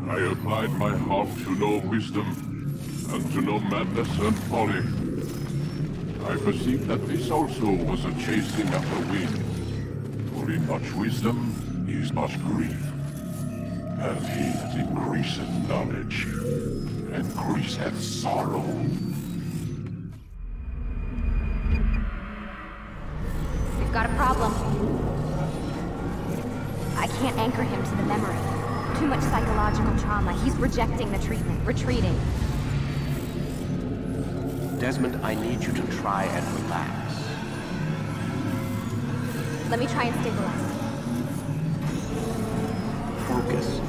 I applied my heart to know wisdom, and to know madness and folly. I perceived that this also was a chasing after wind. For in much wisdom is much grief. And he that increaseth knowledge, increaseth sorrow. We've got a problem. I can't anchor him to the memory. Too much psychological trauma. He's rejecting the treatment, retreating. Desmond, I need you to try and relax. Let me try and stabilize. Focus.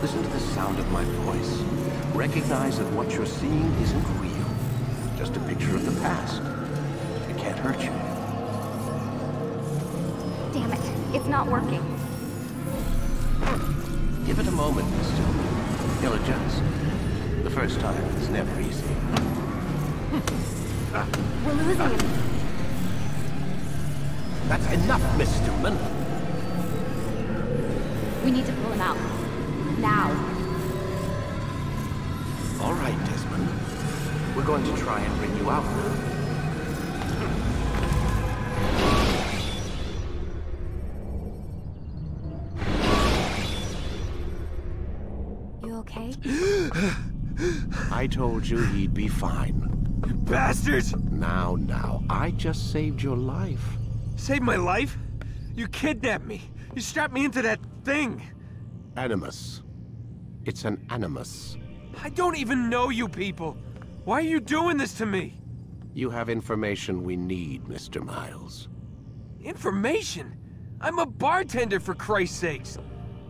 Listen to the sound of my voice. Recognize that what you're seeing isn't real. Just a picture of the past. It can't hurt you. Damn it, it's not working. Give it a moment, Miss Stillman. He'll adjust. The first time is never easy. We're losing him. That's enough, Miss Stillman. We need to pull him out. Now. All right, Desmond. We're going to try and bring you out now. You okay? I told you he'd be fine. You bastards! Now, I just saved your life. Saved my life? You kidnapped me. You strapped me into that thing. Animus. It's an animus. I don't even know you people. Why are you doing this to me? You have information we need, Mr. Miles. Information? I'm a bartender, for Christ's sakes.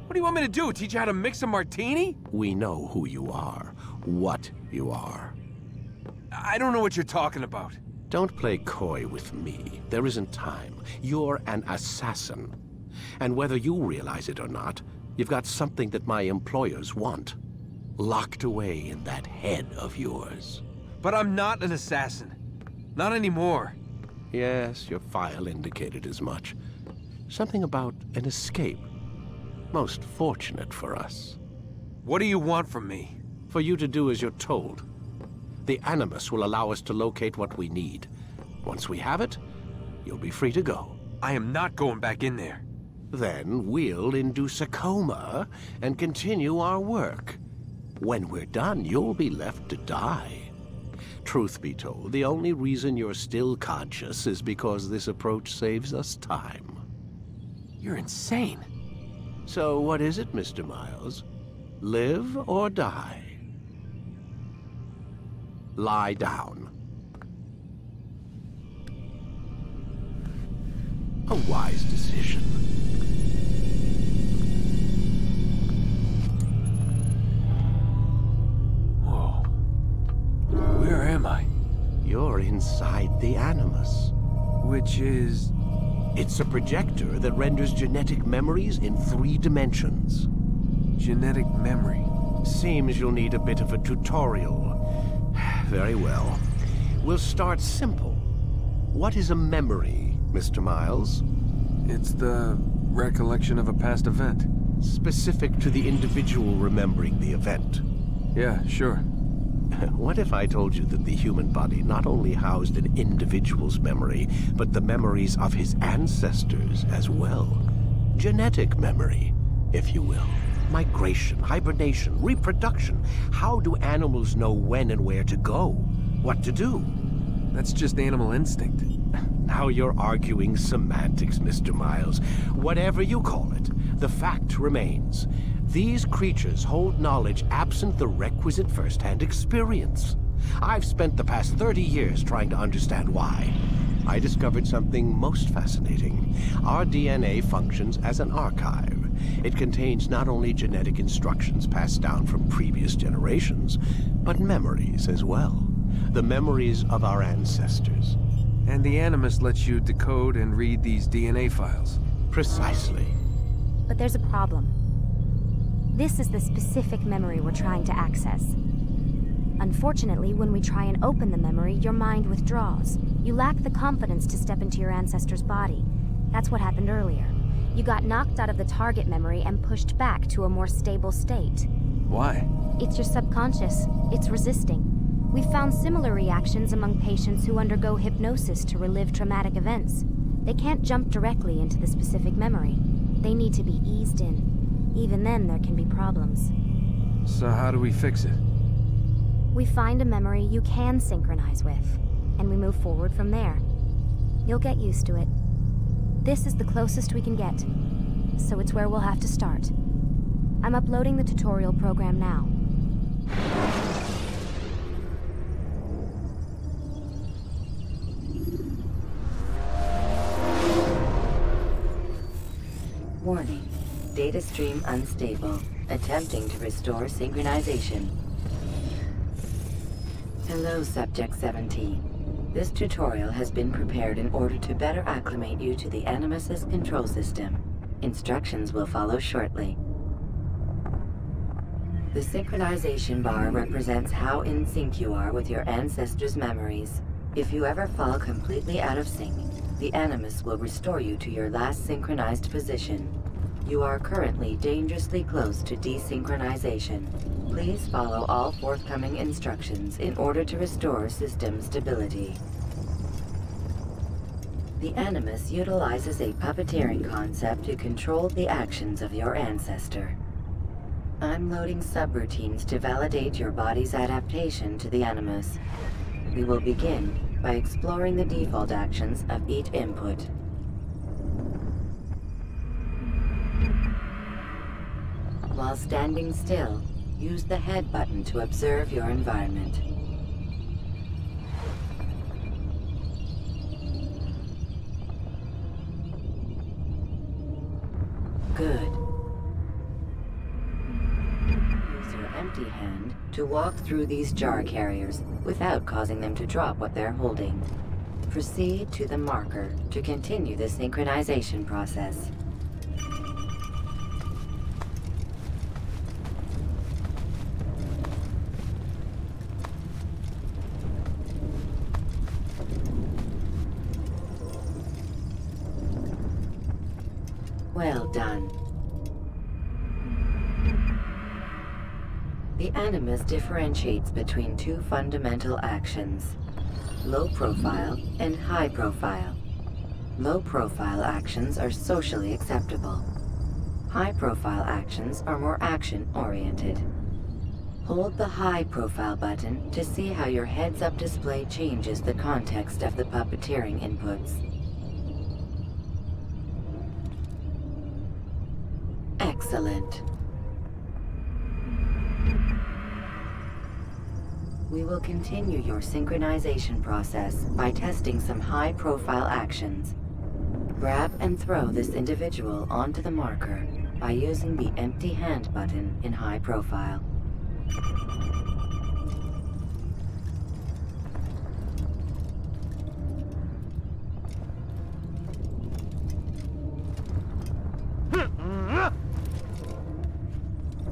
What do you want me to do? Teach you how to mix a martini? We know who you are, what you are. I don't know what you're talking about. Don't play coy with me. There isn't time. You're an assassin. And whether you realize it or not, you've got something that my employers want. Locked away in that head of yours. But I'm not an assassin. Not anymore. Yes, your file indicated as much. Something about an escape. Most fortunate for us. What do you want from me? For you to do as you're told. The Animus will allow us to locate what we need. Once we have it, you'll be free to go. I am not going back in there. Then we'll induce a coma and continue our work. When we're done, you'll be left to die. Truth be told, the only reason you're still conscious is because this approach saves us time. You're insane. So what is it, Mr. Miles? Live or die? Lie down. A wise decision. Whoa. Where am I? You're inside the Animus. Which is... It's a projector that renders genetic memories in 3 dimensions. genetic memory. Seems you'll need a bit of a tutorial. Very well. We'll start simple. What is a memory, Mr. Miles? It's the recollection of a past event. Specific to the individual remembering the event. Yeah, sure. What if I told you that the human body not only housed an individual's memory, but the memories of his ancestors as well? Genetic memory, if you will. Migration, hibernation, reproduction. How do animals know when and where to go? What to do? That's just animal instinct. Now you're arguing semantics, Mr. Miles. Whatever you call it, the fact remains. These creatures hold knowledge absent the requisite first-hand experience. I've spent the past 30 years trying to understand why. I discovered something most fascinating. Our DNA functions as an archive. It contains not only genetic instructions passed down from previous generations, but memories as well. The memories of our ancestors. And the Animus lets you decode and read these DNA files. Precisely. But there's a problem. This is the specific memory we're trying to access. Unfortunately, when we try and open the memory, your mind withdraws. You lack the confidence to step into your ancestor's body. That's what happened earlier. You got knocked out of the target memory and pushed back to a more stable state. Why? It's your subconscious. It's resisting. We've found similar reactions among patients who undergo hypnosis to relive traumatic events. They can't jump directly into the specific memory. They need to be eased in. Even then, there can be problems. So how do we fix it? We find a memory you can synchronize with, and we move forward from there. You'll get used to it. This is the closest we can get, so it's where we'll have to start. I'm uploading the tutorial program now. Warning. Data stream unstable. Attempting to restore synchronization. Hello, Subject 17. This tutorial has been prepared in order to better acclimate you to the Animus's control system. Instructions will follow shortly. The synchronization bar represents how in sync you are with your ancestors' memories. If you ever fall completely out of sync, the Animus will restore you to your last synchronized position. You are currently dangerously close to desynchronization. Please follow all forthcoming instructions in order to restore system stability. The Animus utilizes a puppeteering concept to control the actions of your ancestor. I'm loading subroutines to validate your body's adaptation to the Animus. We will begin by exploring the default actions of each input. While standing still, use the head button to observe your environment. Good. Use your empty hand to walk through these jar carriers without causing them to drop what they're holding. Proceed to the marker to continue the synchronization process. Well done. The Animus differentiates between two fundamental actions: low profile and high profile. Low profile actions are socially acceptable. High profile actions are more action-oriented. Hold the high profile button to see how your heads-up display changes the context of the puppeteering inputs. Excellent. We will continue your synchronization process by testing some high-profile actions. Grab and throw this individual onto the marker by using the empty hand button in high profile.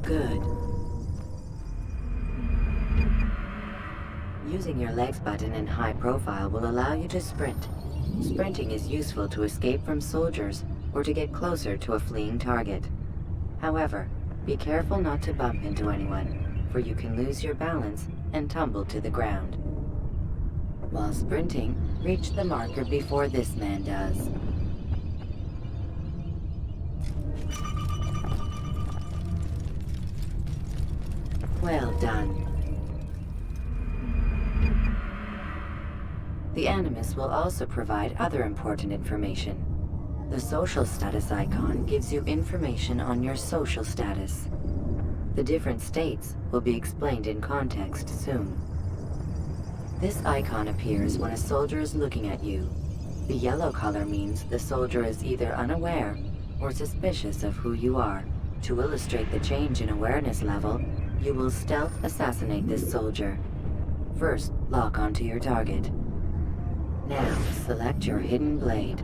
Good. Using your legs button in high profile will allow you to sprint. Sprinting is useful to escape from soldiers or to get closer to a fleeing target. However, be careful not to bump into anyone, for you can lose your balance and tumble to the ground. While sprinting, reach the marker before this man does. Well done. The Animus will also provide other important information. The social status icon gives you information on your social status. The different states will be explained in context soon. This icon appears when a soldier is looking at you. The yellow color means the soldier is either unaware or suspicious of who you are. To illustrate the change in awareness level, you will stealth assassinate this soldier. First, lock onto your target. Now, select your hidden blade.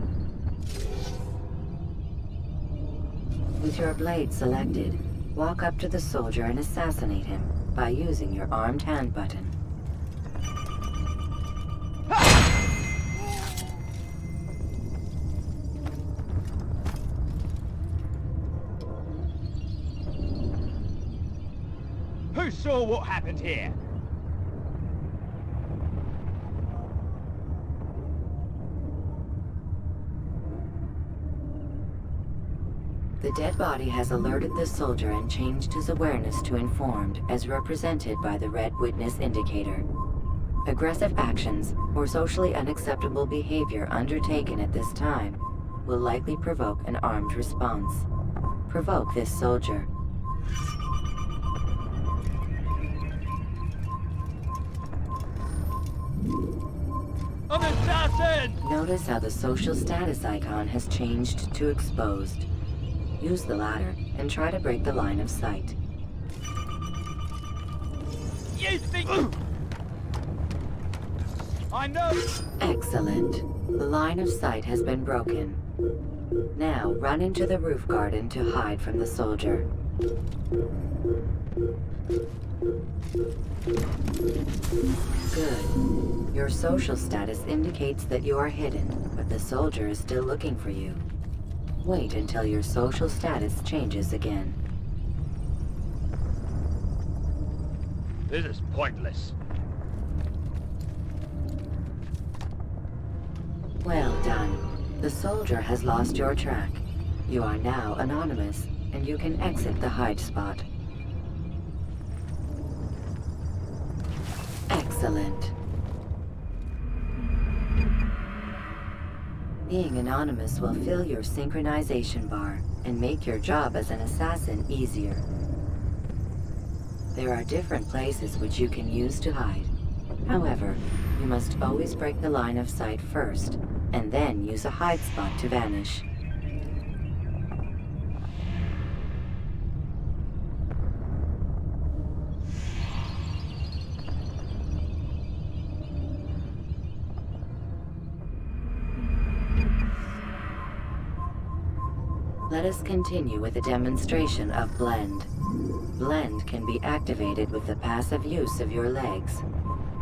With your blade selected, walk up to the soldier and assassinate him by using your armed hand button. Who saw what happened here? The dead body has alerted the soldier and changed his awareness to informed, as represented by the red witness indicator. Aggressive actions or socially unacceptable behavior undertaken at this time will likely provoke an armed response. Provoke this soldier. An assassin! Notice how the social status icon has changed to exposed. Use the ladder and try to break the line of sight. You think... I know! Excellent. The line of sight has been broken. Now run into the roof garden to hide from the soldier. Good. Your social status indicates that you are hidden, but the soldier is still looking for you. Wait until your social status changes again. This is pointless. Well done. The soldier has lost your track. You are now anonymous, and you can exit the hide spot. Excellent. Being anonymous will fill your synchronization bar and make your job as an assassin easier. There are different places which you can use to hide. However, you must always break the line of sight first, and then use a hide spot to vanish. Let us continue with a demonstration of Blend. Blend can be activated with the passive use of your legs.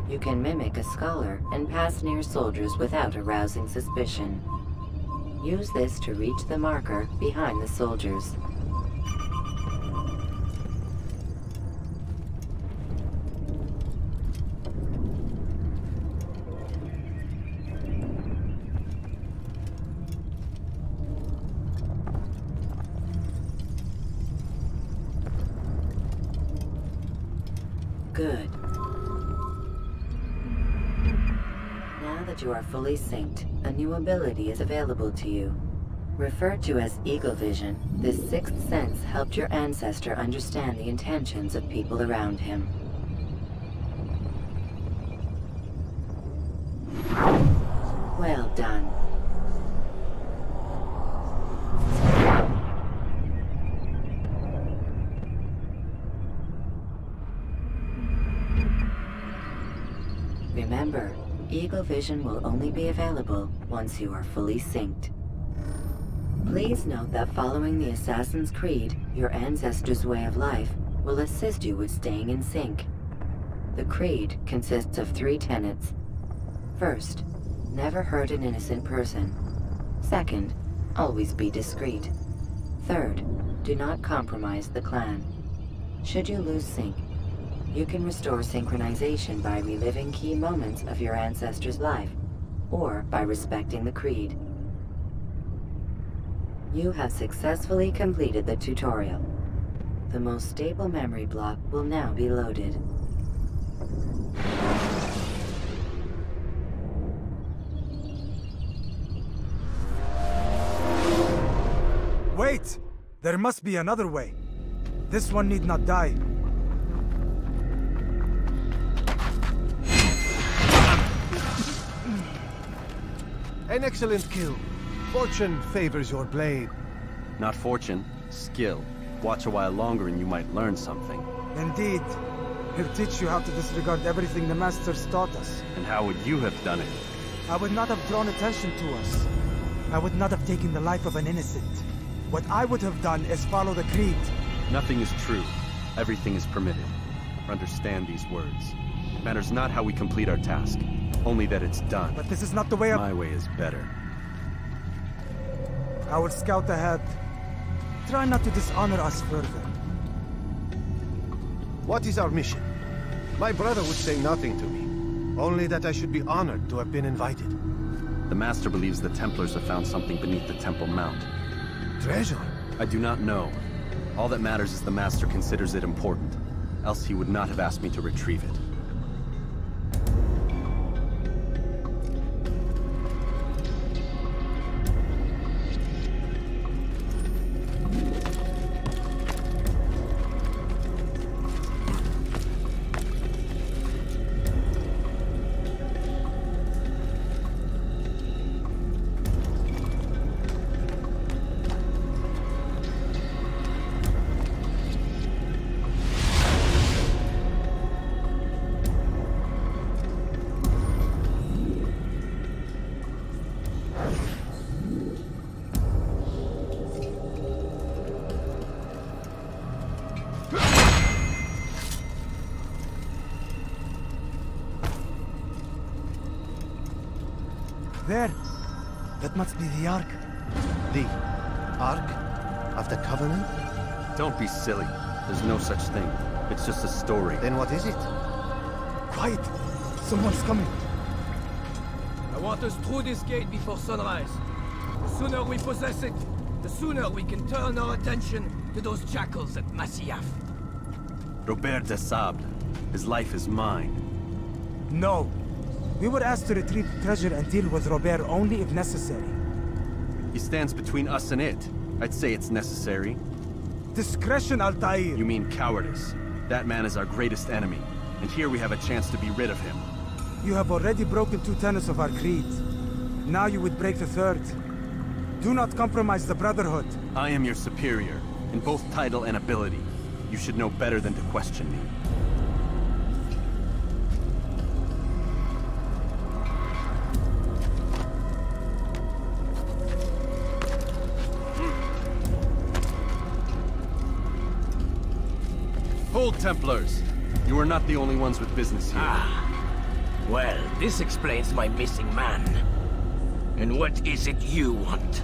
You can mimic a scholar and pass near soldiers without arousing suspicion. Use this to reach the marker behind the soldiers. Good. Now that you are fully synced, a new ability is available to you. Referred to as Eagle Vision, this sixth sense helped your ancestor understand the intentions of people around him. Well done. Remember, Eagle Vision will only be available once you are fully synced. Please note that following the Assassin's Creed, your ancestors' way of life will assist you with staying in sync. The Creed consists of 3 tenets. First, never hurt an innocent person. Second, always be discreet. Third, do not compromise the clan. Should you lose sync, you can restore synchronization by reliving key moments of your ancestor's life, or by respecting the Creed. You have successfully completed the tutorial. The most stable memory block will now be loaded. Wait! There must be another way. This one need not die. An excellent kill. Fortune favors your blade. Not fortune, skill. Watch a while longer and you might learn something. Indeed. He'll teach you how to disregard everything the Masters taught us. And how would you have done it? I would not have drawn attention to us. I would not have taken the life of an innocent. What I would have done is follow the creed. Nothing is true. Everything is permitted. Understand these words. It matters not how we complete our task, only that it's done. But this is not the way of... My way is better. I will scout ahead. Try not to dishonor us further. What is our mission? My brother would say nothing to me. Only that I should be honored to have been invited. The Master believes the Templars have found something beneath the Temple Mount. Treasure? I do not know. All that matters is the Master considers it important. Else he would not have asked me to retrieve it. There. That must be the Ark. The Ark of the Covenant? Don't be silly. There's no such thing. It's just a story. Then what is it? Quiet! Someone's coming. I want us through this gate before sunrise. The sooner we possess it, the sooner we can turn our attention to those jackals at Masyaf. Robert de Sable. His life is mine. No. We were asked to retrieve treasure and deal with Robert only if necessary. He stands between us and it. I'd say it's necessary. Discretion, Altair! You mean cowardice. That man is our greatest enemy, and here we have a chance to be rid of him. You have already broken 2 tenets of our creed. Now you would break the 3rd. Do not compromise the Brotherhood. I am your superior, in both title and ability. You should know better than to question me. Hold, Templars! You are not the only ones with business here. Well, this explains my missing man. And what is it you want?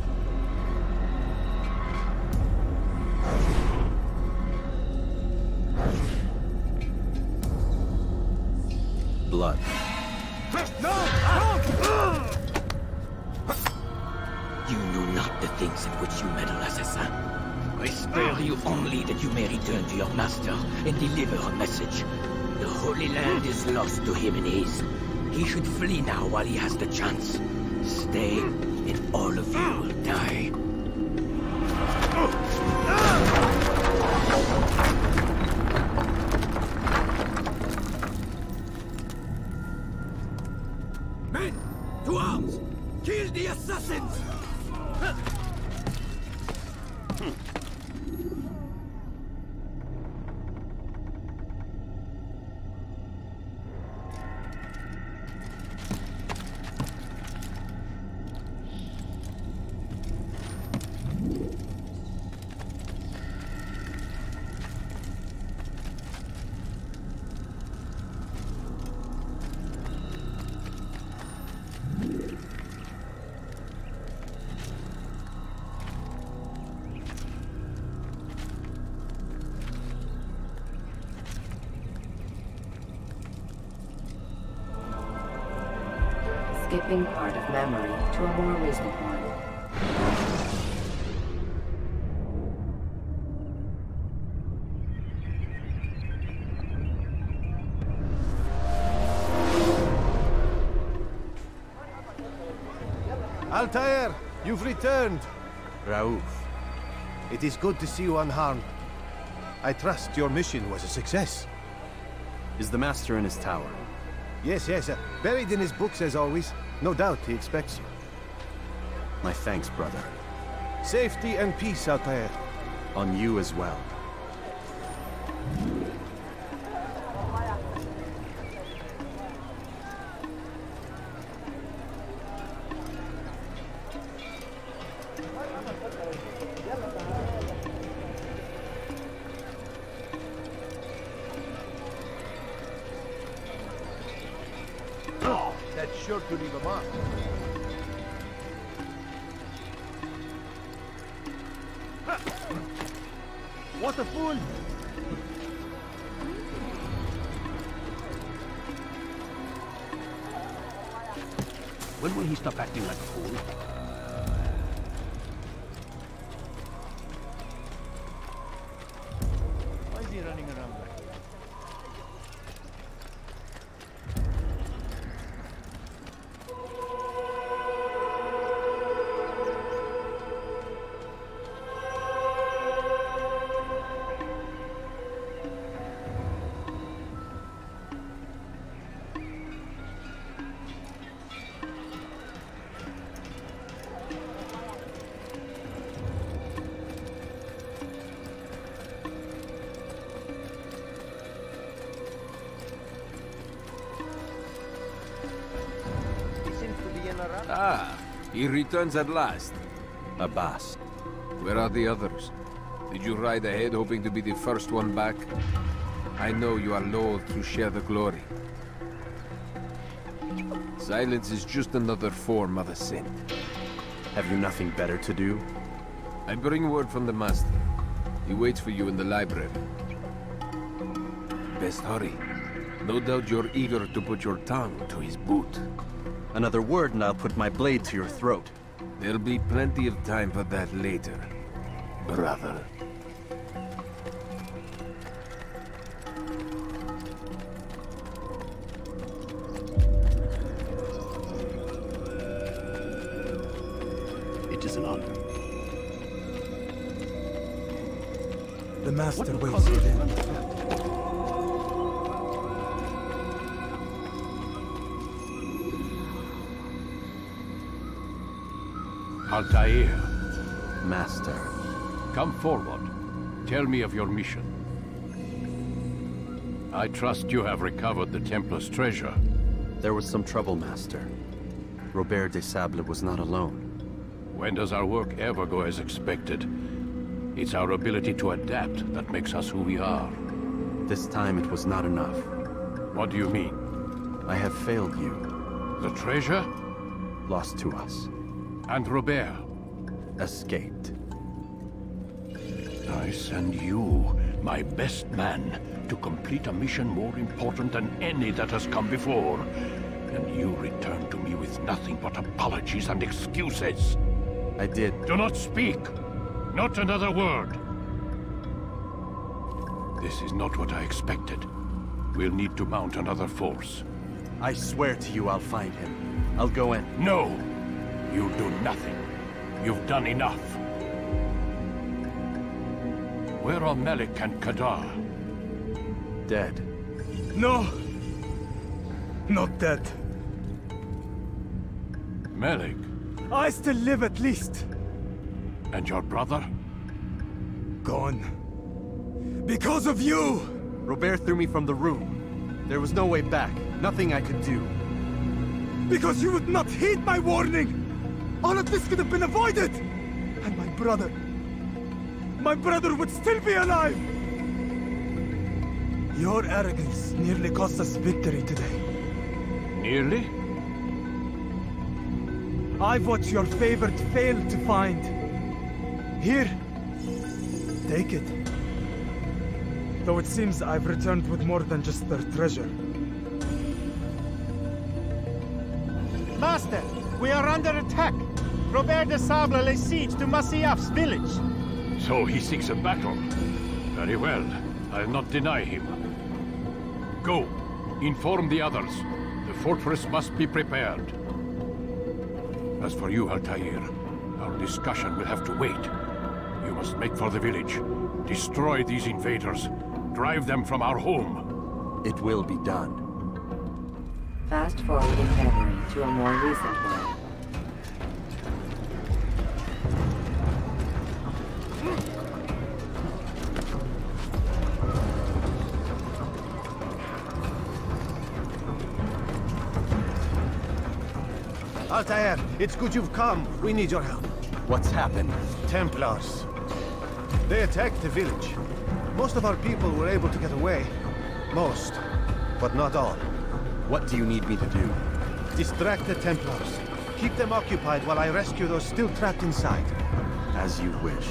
Blood. You know not the things in which you meddle, assassin. I spare you only that you may return to your master and deliver a message. The Holy Land is lost to him and his. He should flee now while he has the chance. Stay, and all of you will die. Men, to arms! Kill the assassins! Skipping part of memory to a more recent one. Altair, you've returned. Raouf. It is good to see you unharmed. I trust your mission was a success. Is the Master in his tower? Yes, buried in his books as always. No doubt he expects you. My thanks, brother. Safety and peace, Altair. On you as well. That's sure to leave a mark. What a fool! When will he stop acting like a fool? Why is he running around like that? Ah, he returns at last. Abbas. Where are the others? Did you ride ahead hoping to be the first one back? I know you are loath to share the glory. Silence is just another form of a sin. Have you nothing better to do? I bring word from the Master. He waits for you in the library. Best hurry. No doubt you're eager to put your tongue to his boot. Another word and I'll put my blade to your throat. There'll be plenty of time for that later, brother. It is an honor. The Master waits within. Altair, Master. come forward. Tell me of your mission. I trust you have recovered the Templar's treasure. There was some trouble, Master. Robert de Sable was not alone. When does our work ever go as expected? It's our ability to adapt that makes us who we are. This time it was not enough. What do you mean? I have failed you. The treasure? Lost to us. And Robert? Escaped. I send you, my best man, to complete a mission more important than any that has come before. And you return to me with nothing but apologies and excuses. I did. Do not speak! Not another word! This is not what I expected. We'll need to mount another force. I swear to you I'll find him. I'll go in. No! You do nothing. You've done enough. Where are Melik and Kadar? Dead. No! Not dead. Melik? I still live at least. And your brother? Gone. Because of you! Robert threw me from the room. There was no way back. Nothing I could do. Because you would not heed my warning! All of this could have been avoided! And my brother would still be alive! Your arrogance nearly cost us victory today. Nearly? I've what your favorite failed to find. Here, take it. Though it seems I've returned with more than just their treasure. Master, we are under attack. Robert de Sable lays siege to Masyaf's village. So he seeks a battle. Very well. I'll not deny him. Go. Inform the others. The fortress must be prepared. As for you, Altair, our discussion will have to wait. You must make for the village. Destroy these invaders. Drive them from our home. It will be done. Fast forwarding memory to a more recent one. Altair, it's good you've come. We need your help. What's happened? Templars. They attacked the village. Most of our people were able to get away. Most, but not all. What do you need me to do? Distract the Templars. Keep them occupied while I rescue those still trapped inside. As you wish.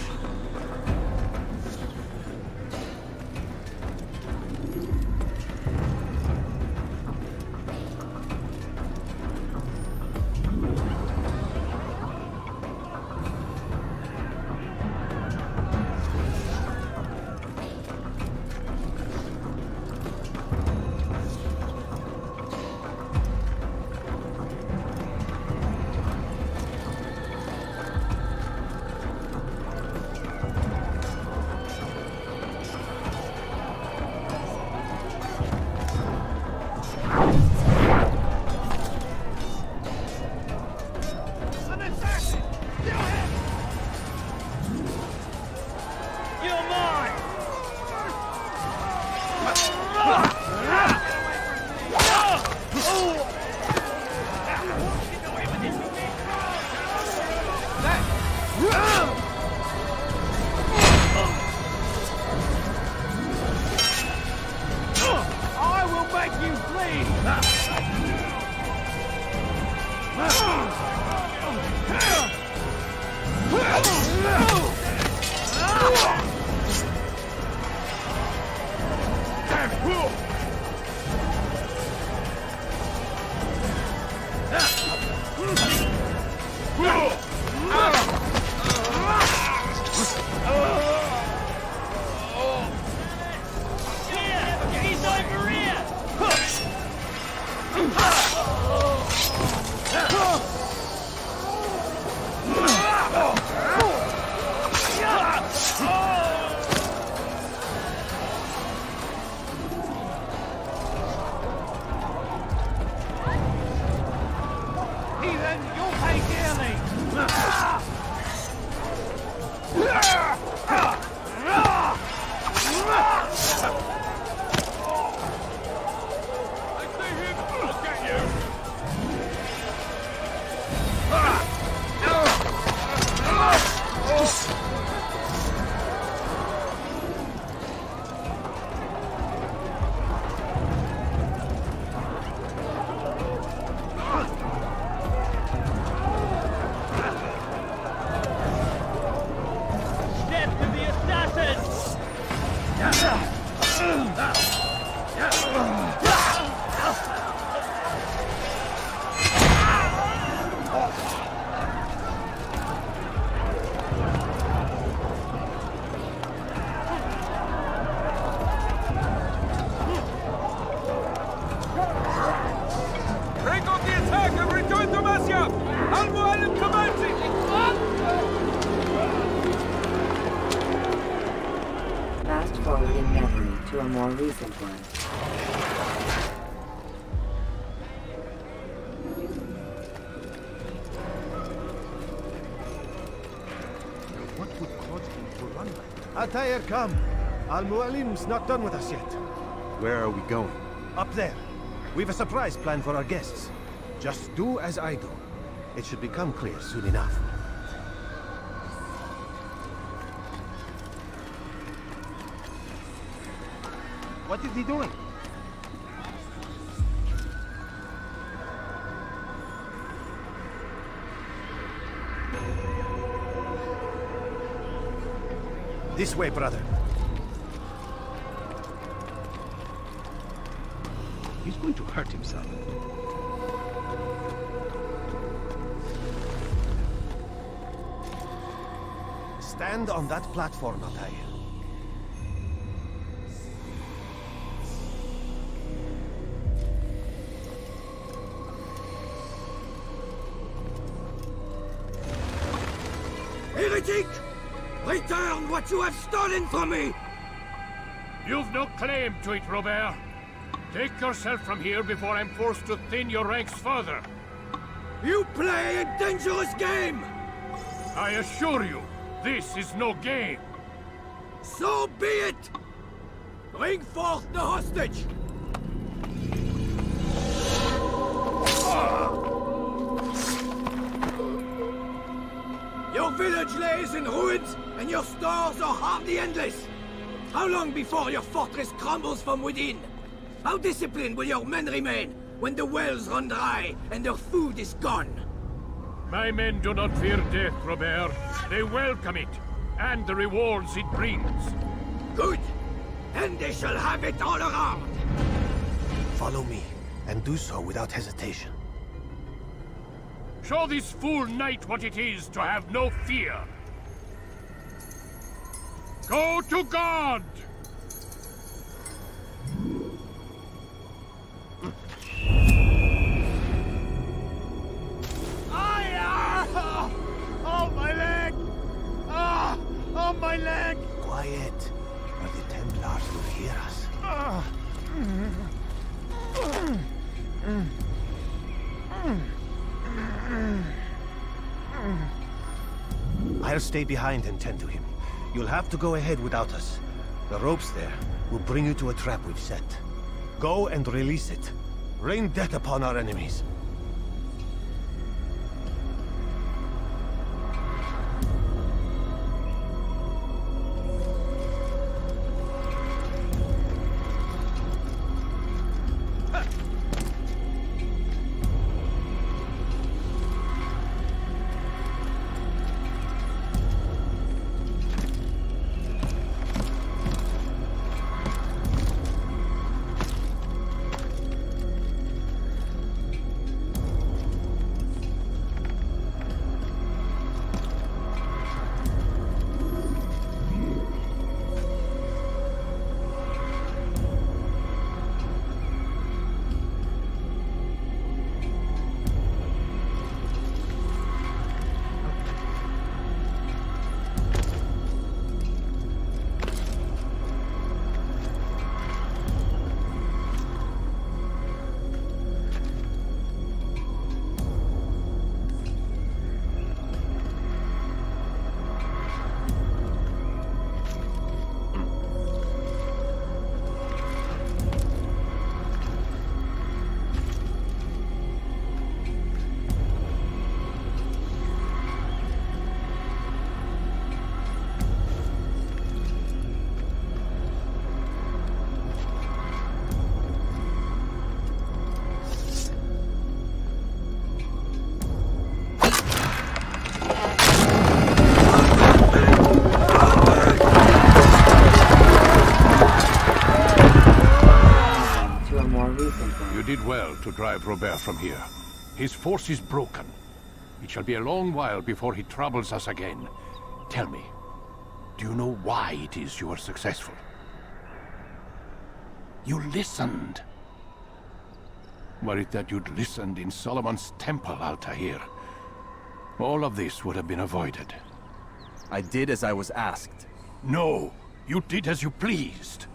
Fast-forwarding memory to a more recent one. What would cause him to run like that? Altair, come! Al-Mualim's not done with us yet. Where are we going? Up there. We've a surprise plan for our guests. Just do as I do. It should become clear soon enough. What is he doing? This way, brother. He's going to hurt himself. Stand on that platform, Altair. Heretic! Return what you have stolen from me! You've no claim to it, Robert. Take yourself from here before I'm forced to thin your ranks further. You play a dangerous game! I assure you, this is no game. So be it! Bring forth the hostage! village lays in ruins, and your stores are hardly endless. How long before your fortress crumbles from within? How disciplined will your men remain when the wells run dry and their food is gone? My men do not fear death, Robert. They welcome it, and the rewards it brings. Good. And they shall have it all around. Follow me, and do so without hesitation. Show this fool knight what it is to have no fear. Go to God! Oh, my leg! Ah! Oh, my leg! Quiet, or the Templars will hear us. I'll stay behind and tend to him. You'll have to go ahead without us. The ropes there will bring you to a trap we've set. Go and release it. Rain death upon our enemies. To drive Robert from here. His force is broken. It shall be a long while before he troubles us again. Tell me, do you know why it is you were successful? You listened. Were it that you'd listened in Solomon's temple, Altair, all of this would have been avoided. I did as I was asked. No, you did as you pleased.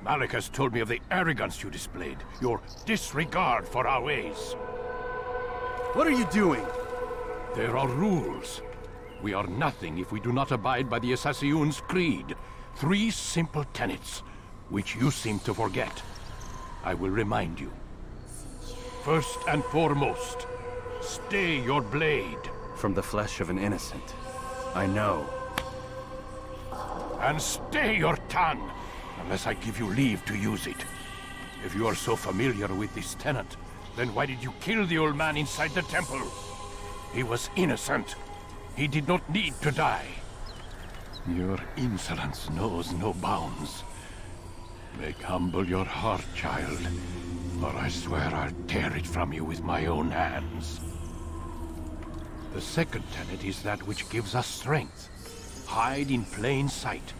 Malik has told me of the arrogance you displayed, your disregard for our ways. What are you doing? There are rules. We are nothing if we do not abide by the Assassin's creed. 3 simple tenets, which you seem to forget. I will remind you. First and foremost, stay your blade. From the flesh of an innocent. I know. And stay your tongue, unless I give you leave to use it. If you are so familiar with this tenet, then why did you kill the old man inside the temple? He was innocent. He did not need to die. Your insolence knows no bounds. Make humble your heart, child, or I swear I'll tear it from you with my own hands. The second tenet is that which gives us strength. Hide in plain sight.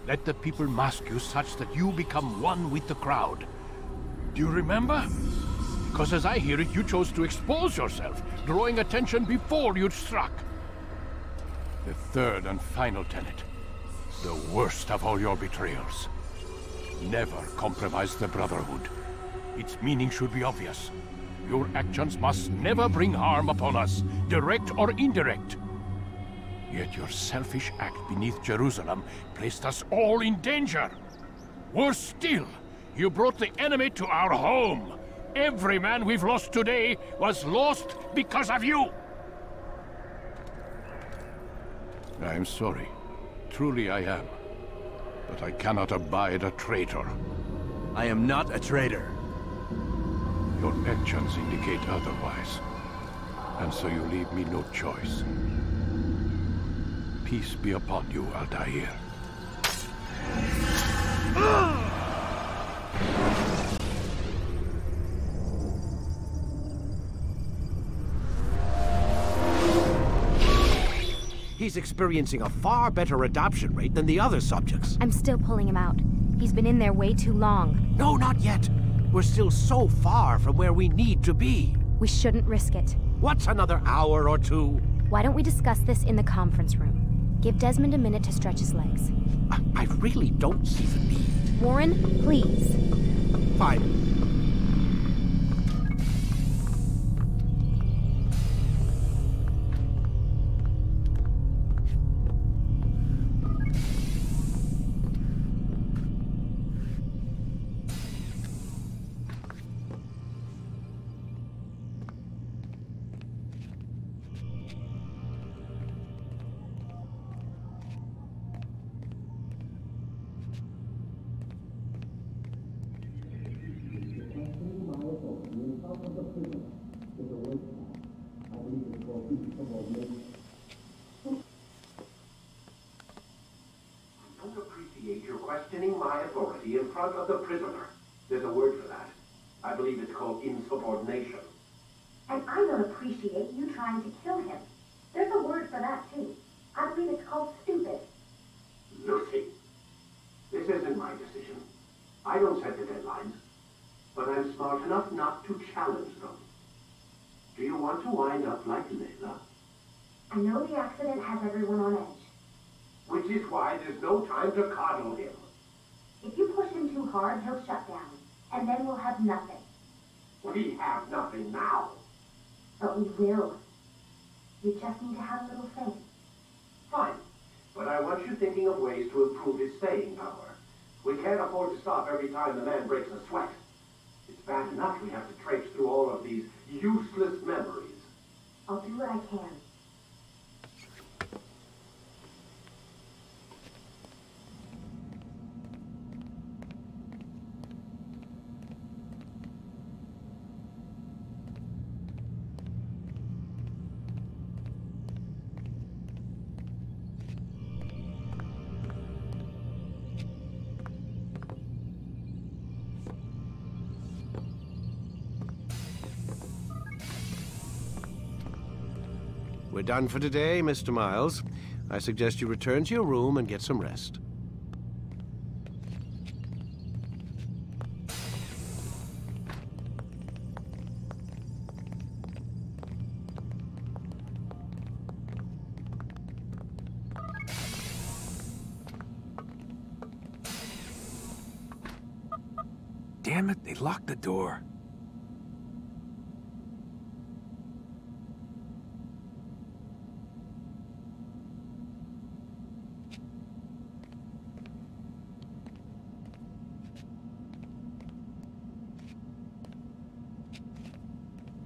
Let the people mask you such that you become one with the crowd. Do you remember? Because as I hear it, you chose to expose yourself, drawing attention before you'd struck. The third and final tenet, the worst of all your betrayals. Never compromise the Brotherhood. Its meaning should be obvious. Your actions must never bring harm upon us, direct or indirect. Yet your selfish act beneath Jerusalem placed us all in danger. Worse still, you brought the enemy to our home. Every man we've lost today was lost because of you. I am sorry. Truly I am. But I cannot abide a traitor. I am not a traitor. Your actions indicate otherwise. And so you leave me no choice. Peace be upon you, Altair. He's experiencing a far better adoption rate than the other subjects. I'm still pulling him out. He's been in there way too long. No, not yet. We're still so far from where we need to be. We shouldn't risk it. What's another hour or two? Why don't we discuss this in the conference room? Give Desmond a minute to stretch his legs. I really don't see the need. Warren, please. Fine. Questioning my authority in front of the prisoner. There's a word for that. I believe it's called insubordination. And I don't appreciate you trying to kill him. There's a word for that, too. I believe it's called stupid. Lucy, this isn't my decision. I don't set the deadlines. But I'm smart enough not to challenge them. Do you want to wind up like Layla? I know the accident has everyone on edge. Which is why there's no time to coddle him. If you push him too hard, he'll shut down. And then we'll have nothing. We have nothing now. But we will. You just need to have a little faith. Fine. But I want you thinking of ways to improve his staying power. We can't afford to stop every time the man breaks a sweat. It's bad enough we have to traipse through all of these useless memories. I'll do what I can. We're done for today, Mr. Miles. I suggest you return to your room and get some rest. Damn it, they locked the door.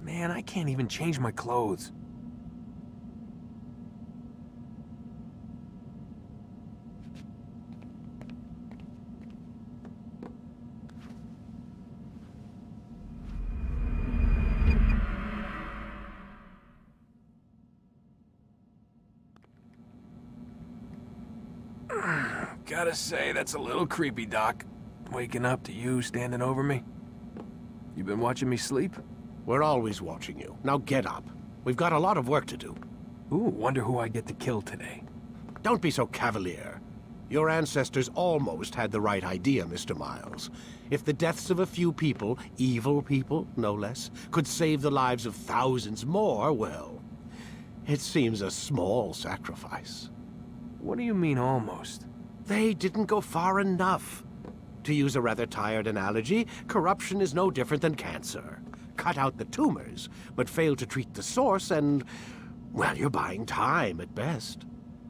Man, I can't even change my clothes. Gotta say, that's a little creepy, Doc. Waking up to you standing over me. You been watching me sleep? We're always watching you. Now get up. We've got a lot of work to do. Ooh, wonder who I get to kill today. Don't be so cavalier. Your ancestors almost had the right idea, Mr. Miles. If the deaths of a few people, evil people, no less, could save the lives of thousands more, well, it seems a small sacrifice. What do you mean, almost? They didn't go far enough. To use a rather tired analogy, corruption is no different than cancer. Cut out the tumors, but fail to treat the source and, well, you're buying time at best.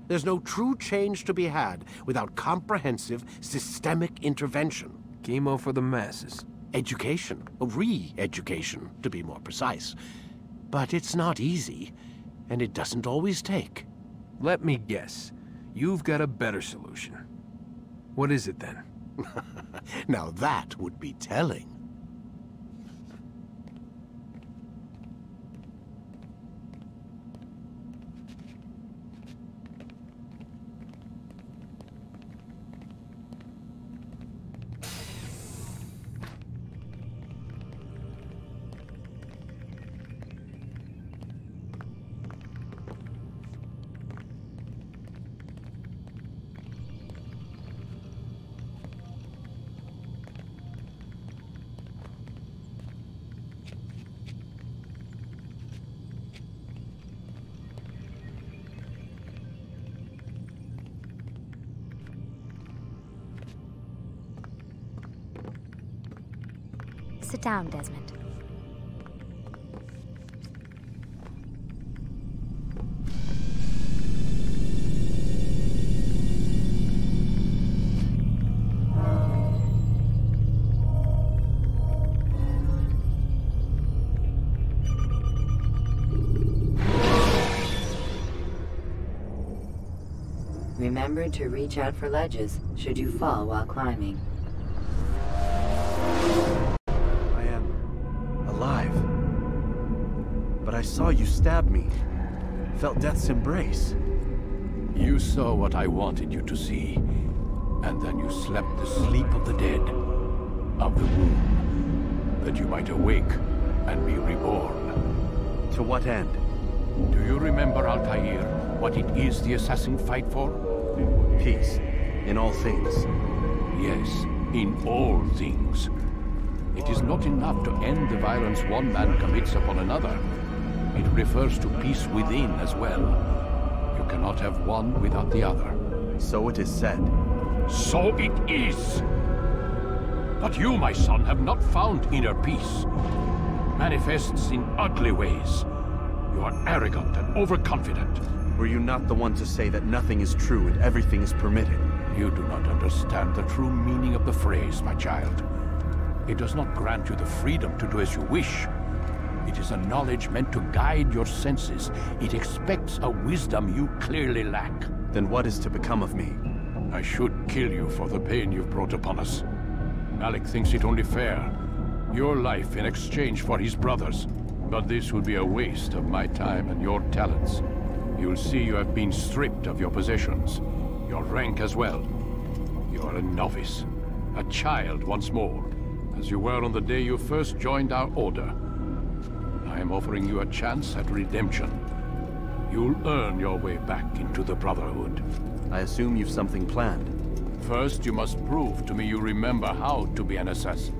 There's no true change to be had without comprehensive, systemic intervention. Chemo for the masses. Education, re-education, to be more precise. But it's not easy, and it doesn't always take. Let me guess. You've got a better solution. What is it then? Now that would be telling. Sit down, Desmond. Remember to reach out for ledges should you fall while climbing. I am alive. But I saw you stab me. Felt death's embrace. You saw what I wanted you to see, and then you slept the sleep of the dead, of the womb, that you might awake and be reborn. To what end? Do you remember, Altair, what it is the assassin fight for? Peace. In all things. Yes, in all things. It is not enough to end the violence one man commits upon another. It refers to peace within as well. You cannot have one without the other. So it is said. So it is! But you, my son, have not found inner peace. Manifests in ugly ways. You are arrogant and overconfident. Were you not the one to say that nothing is true and everything is permitted? You do not understand the true meaning of the phrase, my child. It does not grant you the freedom to do as you wish. It is a knowledge meant to guide your senses. It expects a wisdom you clearly lack. Then what is to become of me? I should kill you for the pain you've brought upon us. Malik thinks it only fair. Your life in exchange for his brother's. But this would be a waste of my time and your talents. You'll see you have been stripped of your possessions. Your rank as well. You are a novice. A child once more. As you were on the day you first joined our order. I am offering you a chance at redemption. You'll earn your way back into the Brotherhood. I assume you've something planned. First, you must prove to me you remember how to be an assassin.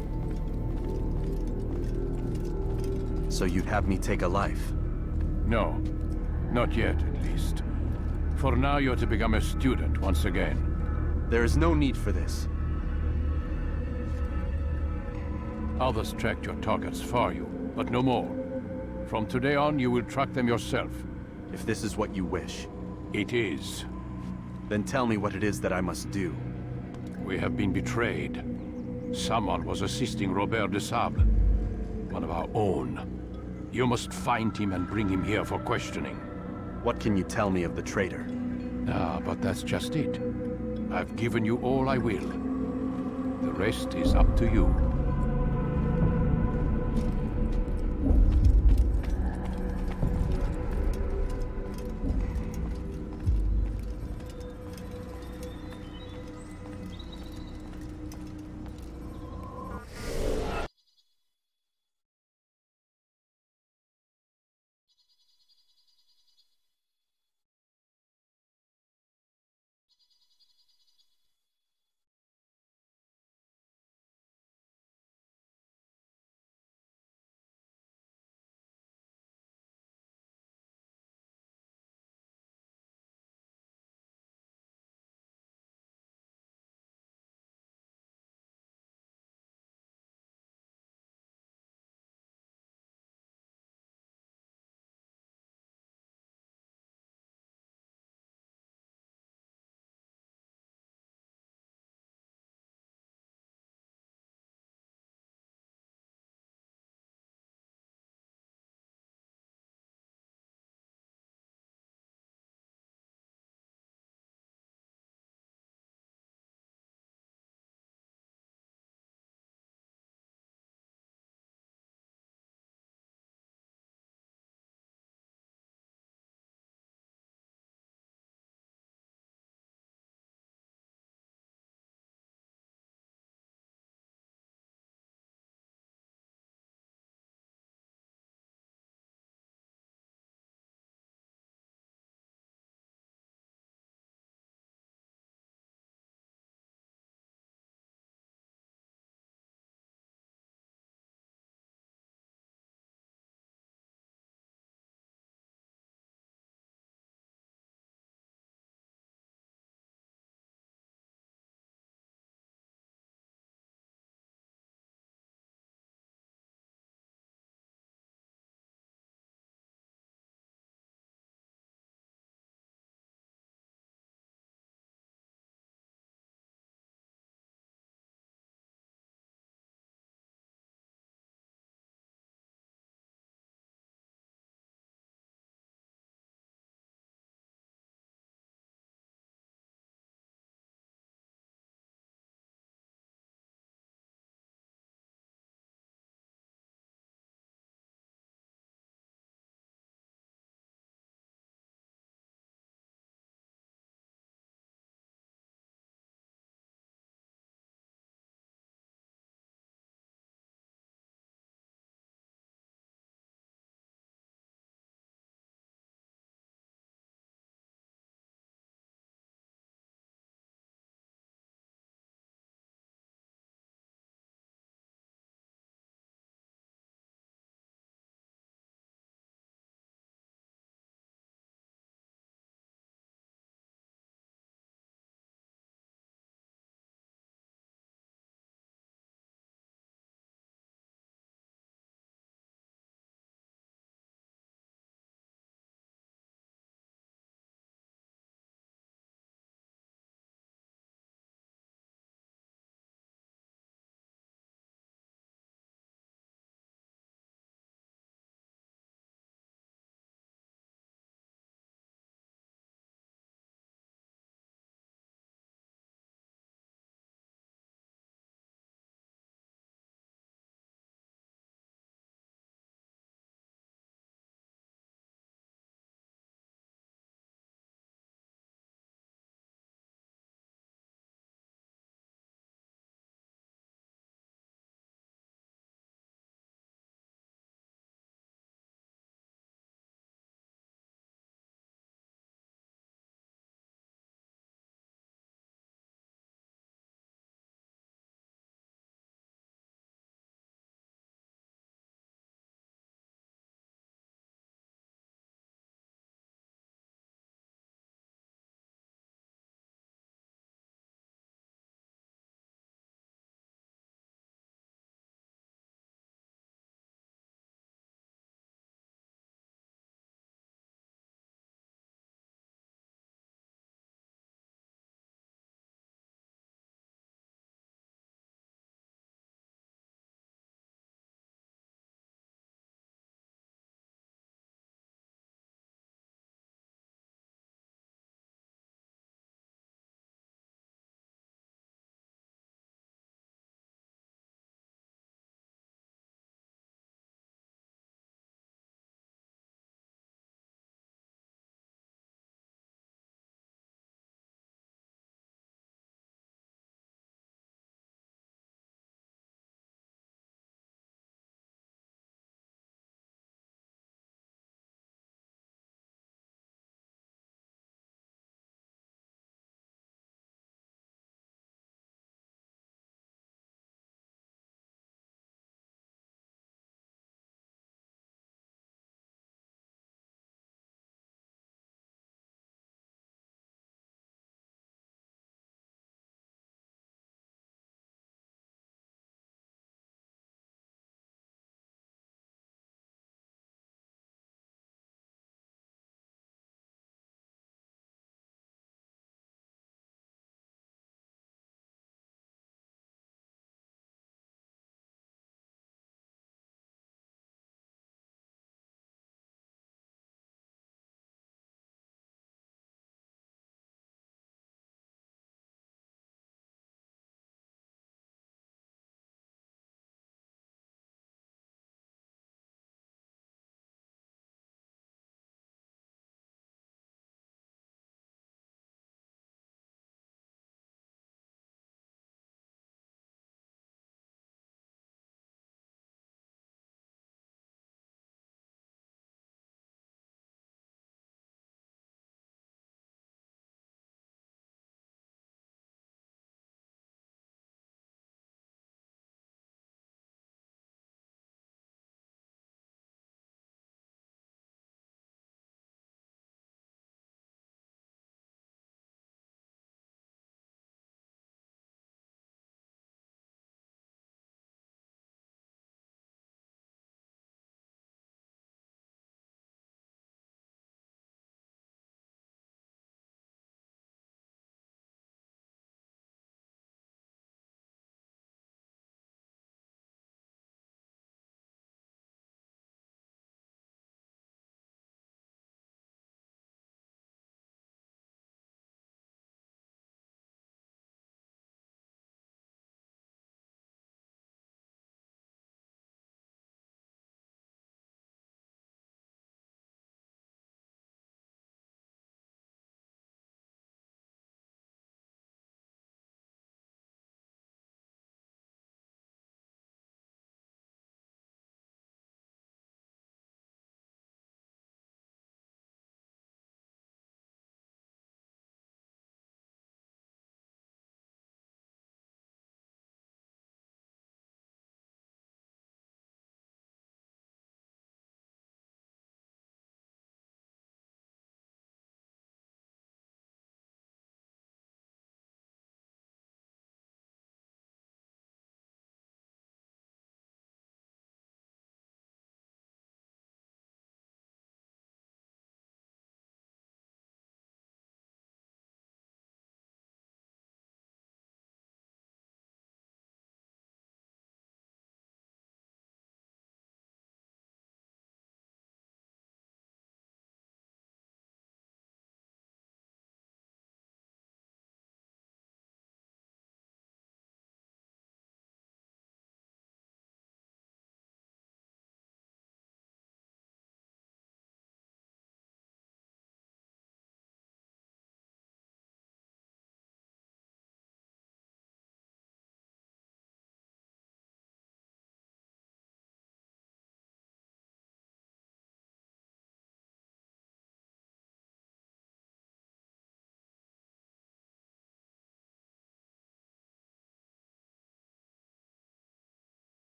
So you'd have me take a life? No. Not yet, at least. For now, you're to become a student once again. There is no need for this. Others tracked your targets for you, but no more. From today on, you will track them yourself. If this is what you wish. It is. Then tell me what it is that I must do. We have been betrayed. Someone was assisting Robert de Sable. One of our own. You must find him and bring him here for questioning. What can you tell me of the traitor? Ah, but that's just it. I've given you all I will. The rest is up to you.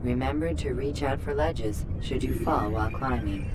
Remember to reach out for ledges should you fall while climbing.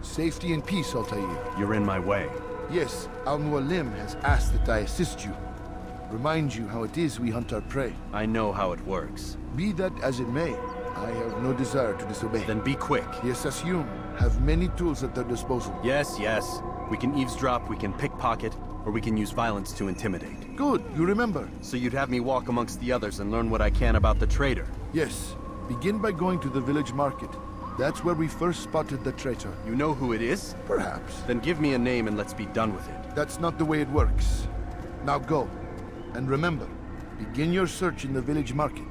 Safety and peace, Altair. You're in my way. Yes, Al-Mualim has asked that I assist you. Remind you how it is we hunt our prey. I know how it works. Be that as it may, I have no desire to disobey. Then be quick. The Assassin have many tools at their disposal. Yes, yes. We can eavesdrop, we can pickpocket, or we can use violence to intimidate. Good, you remember. So you'd have me walk amongst the others and learn what I can about the traitor? Yes. Begin by going to the village market. That's where we first spotted the traitor. You know who it is? Perhaps. Then give me a name and let's be done with it. That's not the way it works. Now go. And remember, begin your search in the village market.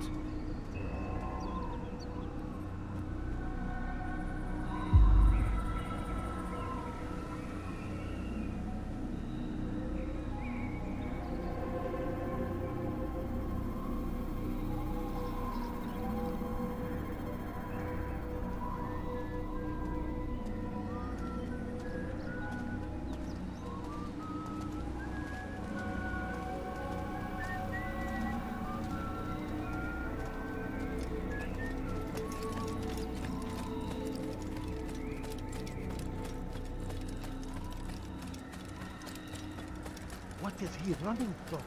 What is he running from?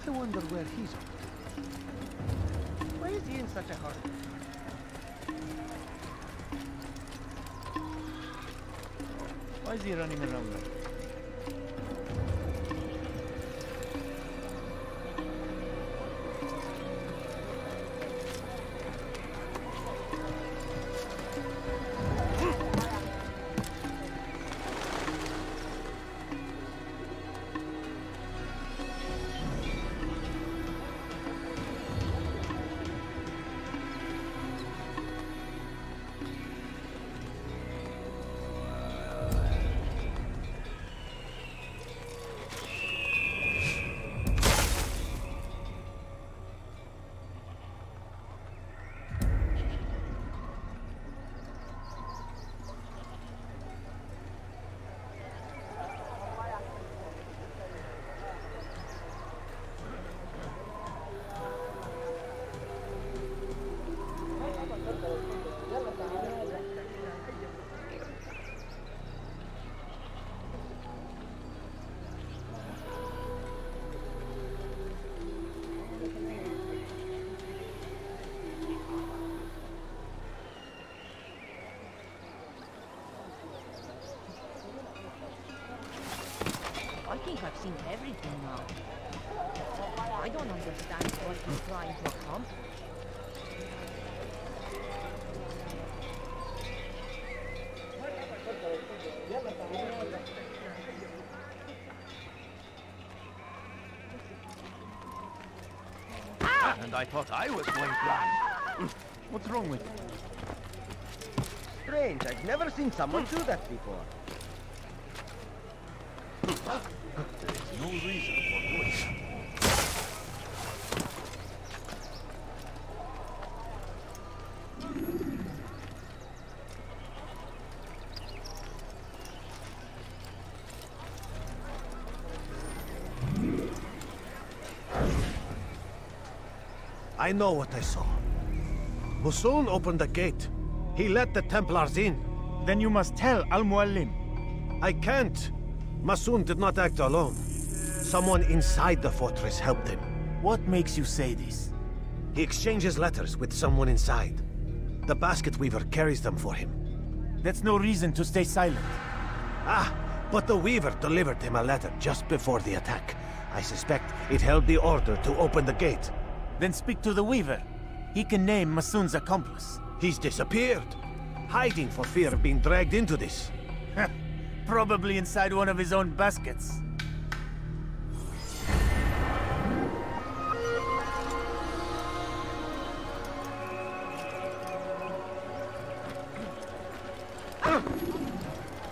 I wonder where he's up to. Why is he in such a hurry? Why is he running around like that? I think I've seen everything now. I don't understand what he's trying to accomplish. And I thought I was going blind. What's wrong with you? Strange, I've never seen someone do that before. There is no reason for doing that. I know what I saw. Masoon opened the gate. He let the Templars in. Then you must tell Al-Mualim. I can't. Masoon did not act alone. Someone inside the fortress helped him. What makes you say this? He exchanges letters with someone inside. The basket weaver carries them for him. That's no reason to stay silent. Ah, but the weaver delivered him a letter just before the attack. I suspect it held the order to open the gate. Then speak to the weaver. He can name Masoon's accomplice. He's disappeared, hiding for fear of being dragged into this. Probably inside one of his own baskets.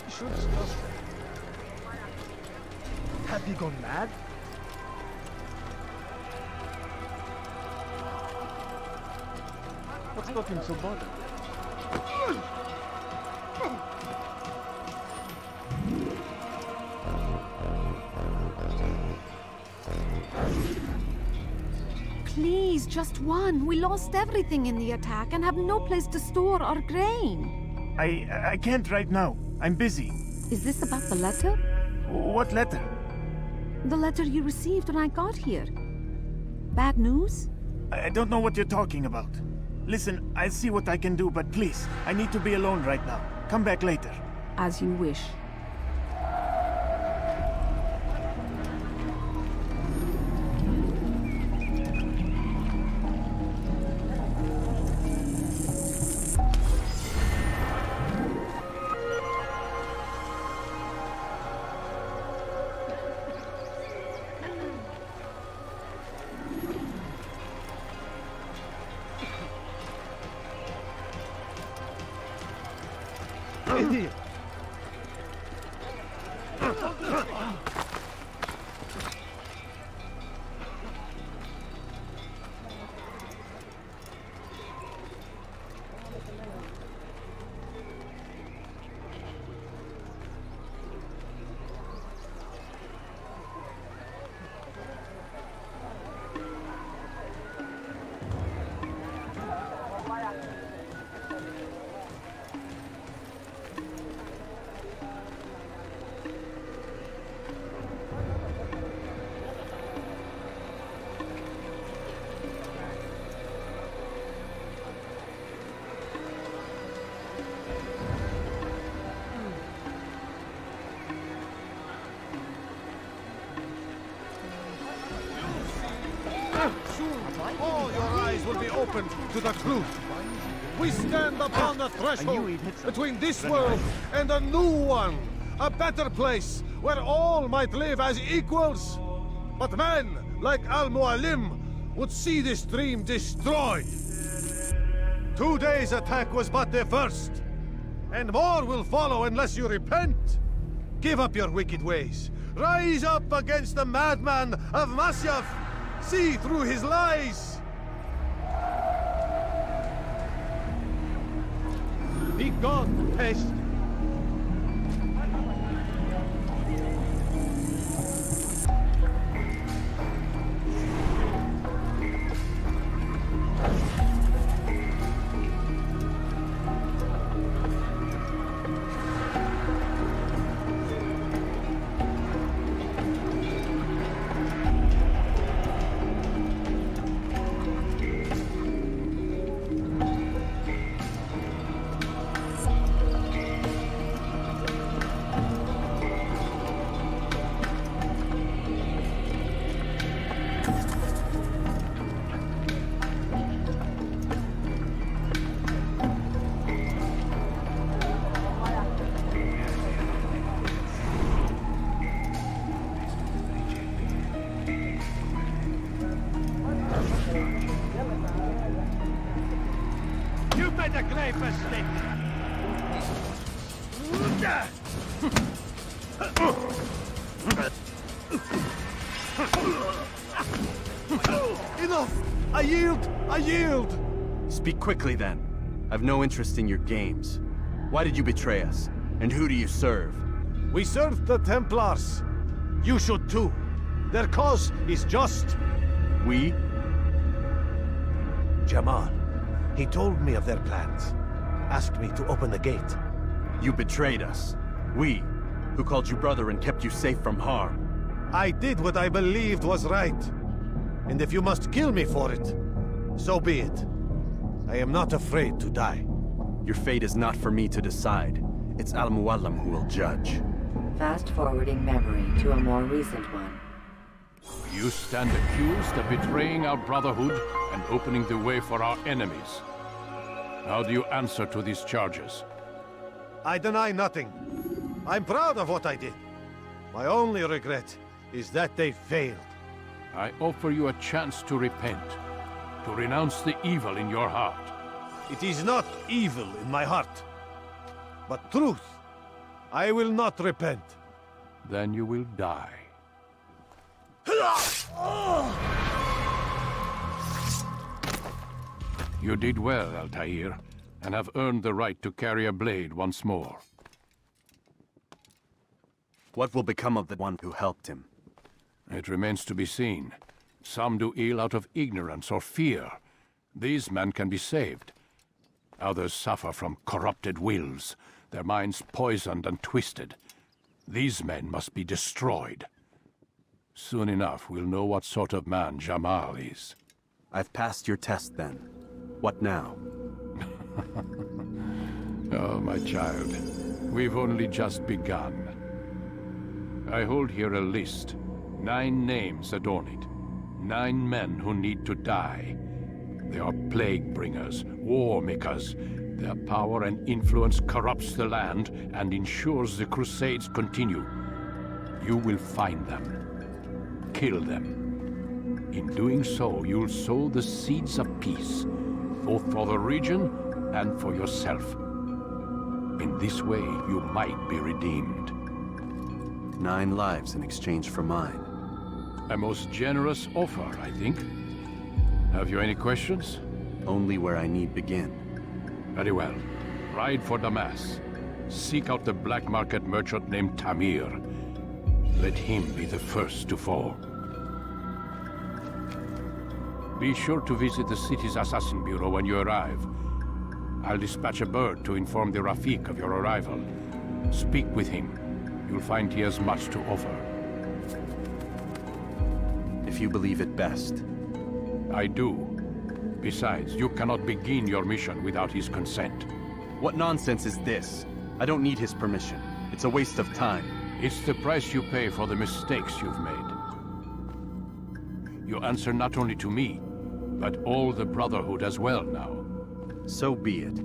Should stop. Have you gone mad? What's got him so bothered? Please, just one. We lost everything in the attack and have no place to store our grain. I can't right now. I'm busy. Is this about the letter? What letter? The letter you received when I got here. Bad news? I don't know what you're talking about. Listen, I'll see what I can do, but please, I need to be alone right now. Come back later. As you wish. Idiot! All your eyes will be opened to the truth. We stand upon the threshold between this world and a new one. A better place where all might live as equals. But men like Al-Mualim would see this dream destroyed. Today's attack was but the first. And more will follow unless you repent. Give up your wicked ways. Rise up against the madman of Masyaf. See through his lies! Be gone, pest! Enough! I yield! I yield! Speak quickly then. I've no interest in your games. Why did you betray us? And who do you serve? We serve the Templars. You should too. Their cause is just. We? Jamal. He told me of their plans. Asked me to open the gate. You betrayed us. We, who called you brother and kept you safe from harm. I did what I believed was right. And if you must kill me for it, so be it. I am not afraid to die. Your fate is not for me to decide. It's Al-Mualim who will judge. Fast-forwarding memory to a more recent one. You stand accused of betraying our Brotherhood and opening the way for our enemies. How do you answer to these charges? I deny nothing. I'm proud of what I did. My only regret is that they failed. I offer you a chance to repent, to renounce the evil in your heart. It is not evil in my heart, but truth. I will not repent. Then you will die. You did well, Altair, and have earned the right to carry a blade once more. What will become of the one who helped him? It remains to be seen. Some do ill out of ignorance or fear. These men can be saved. Others suffer from corrupted wills, their minds poisoned and twisted. These men must be destroyed. Soon enough, we'll know what sort of man Jamal is. I've passed your test, then. What now? Oh, my child. We've only just begun. I hold here a list. 9 names adorn it. 9 men who need to die. They are plague bringers, war makers. Their power and influence corrupts the land and ensures the Crusades continue. You will find them. Kill them. In doing so, you'll sow the seeds of peace, both for the region and for yourself. In this way, you might be redeemed. 9 lives in exchange for mine. A most generous offer, I think. Have you any questions? Only where I need begin. Very well. Ride for Damas. Seek out the black market merchant named Tamir. Let him be the first to fall. Be sure to visit the city's assassin bureau when you arrive. I'll dispatch a bird to inform the Rafik of your arrival. Speak with him. You'll find he has much to offer. If you believe it best. I do. Besides, you cannot begin your mission without his consent. What nonsense is this? I don't need his permission. It's a waste of time. It's the price you pay for the mistakes you've made. You answer not only to me, but all the Brotherhood as well now. So be it.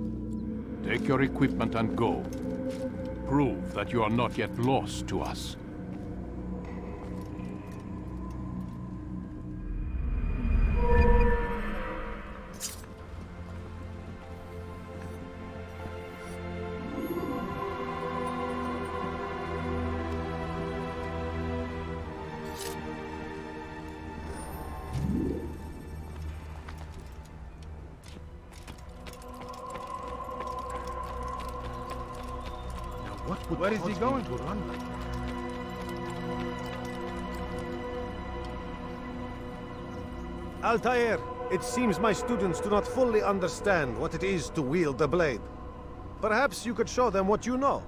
Take your equipment and go. Prove that you are not yet lost to us. Where is he going to run like that? Altair, it seems my students do not fully understand what it is to wield the blade. Perhaps you could show them what you know.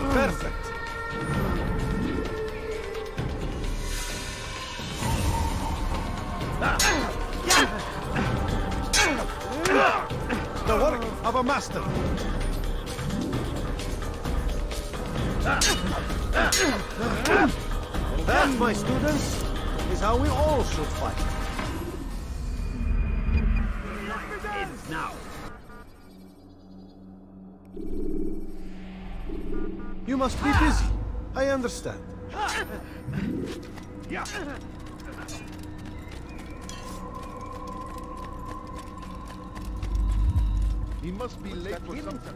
Perfect. The work of a master. And that, my students, is how we all should fight. Ends now. You must be busy. I understand. Yeah. He must be late for something.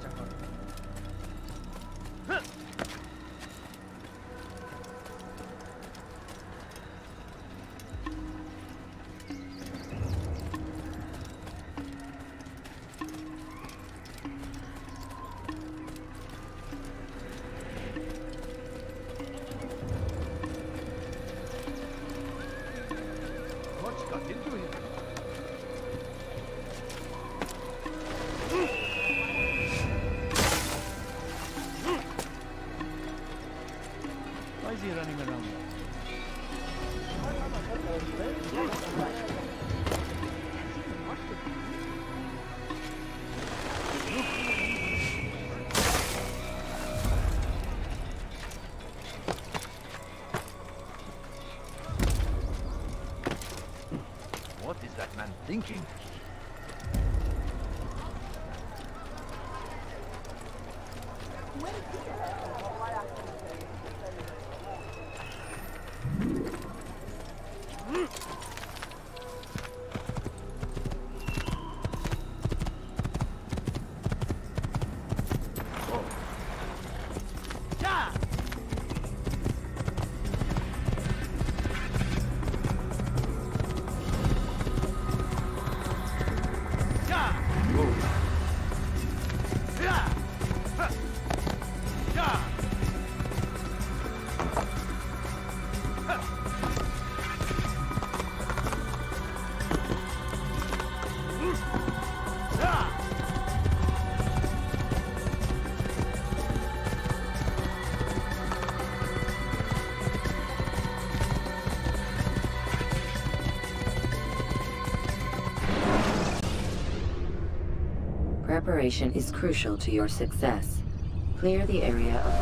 What got into him? thinking. Preparation is crucial to your success. Clear the area of...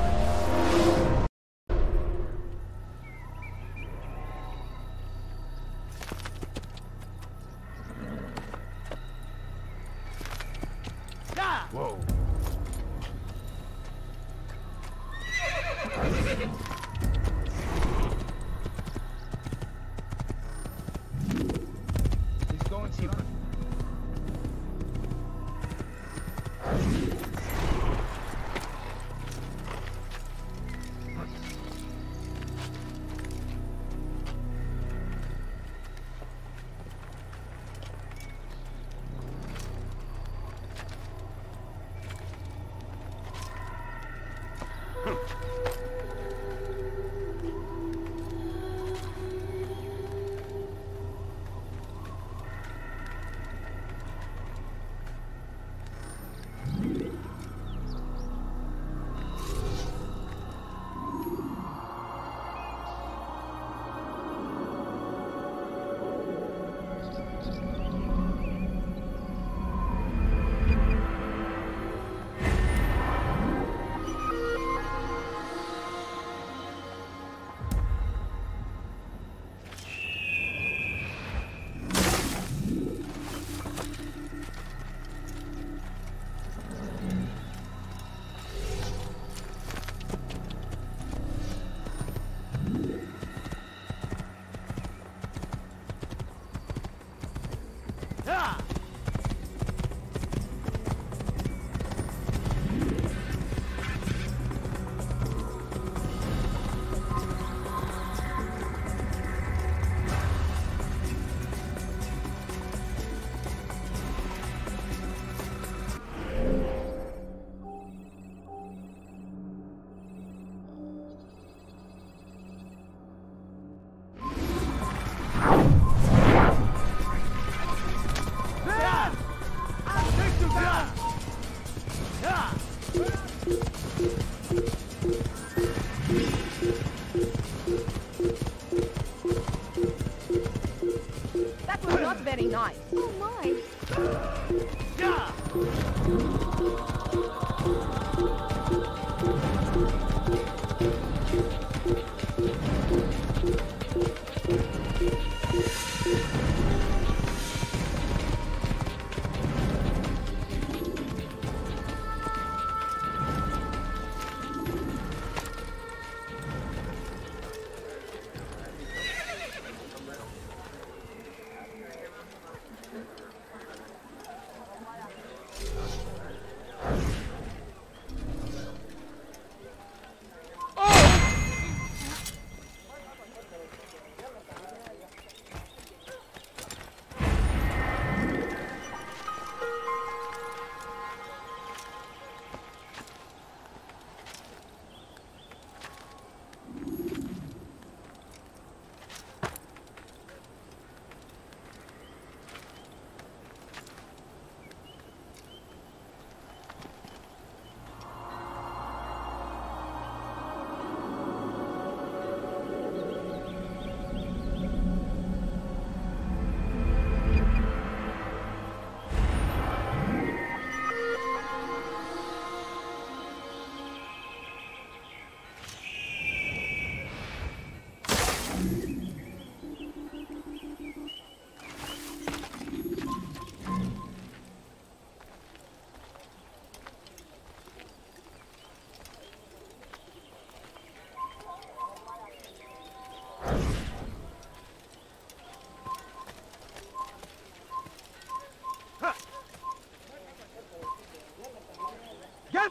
Whoa. He's going cheaper.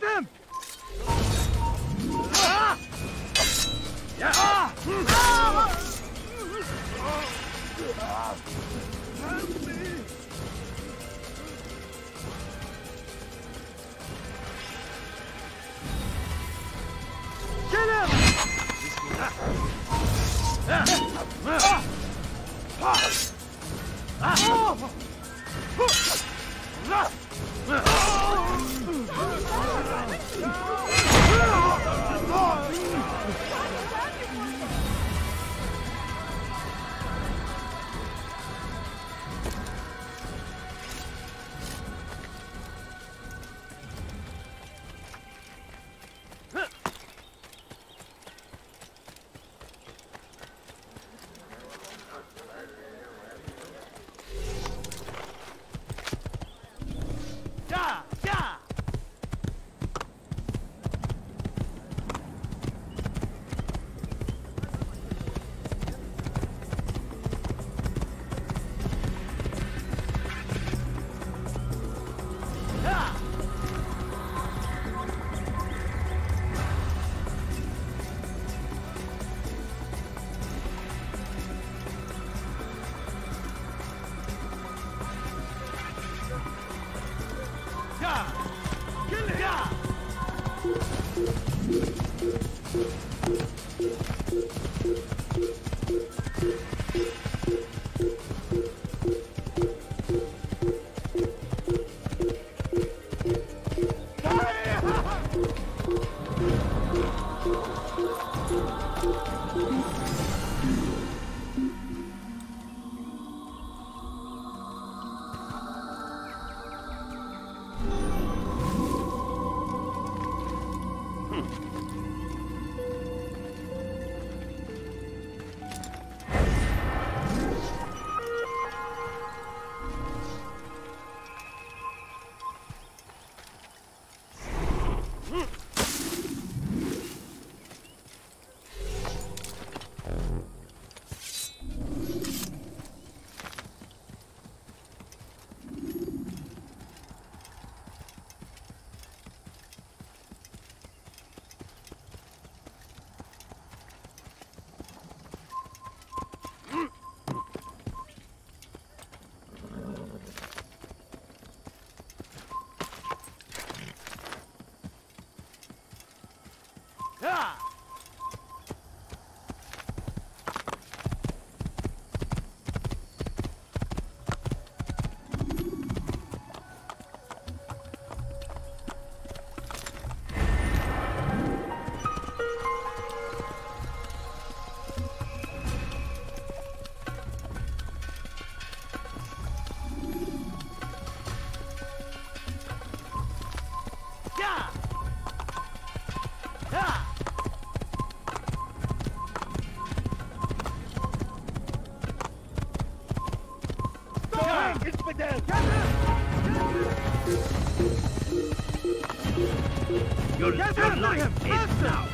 Get him! Your life is now.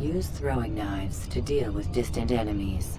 Use throwing knives to deal with distant enemies.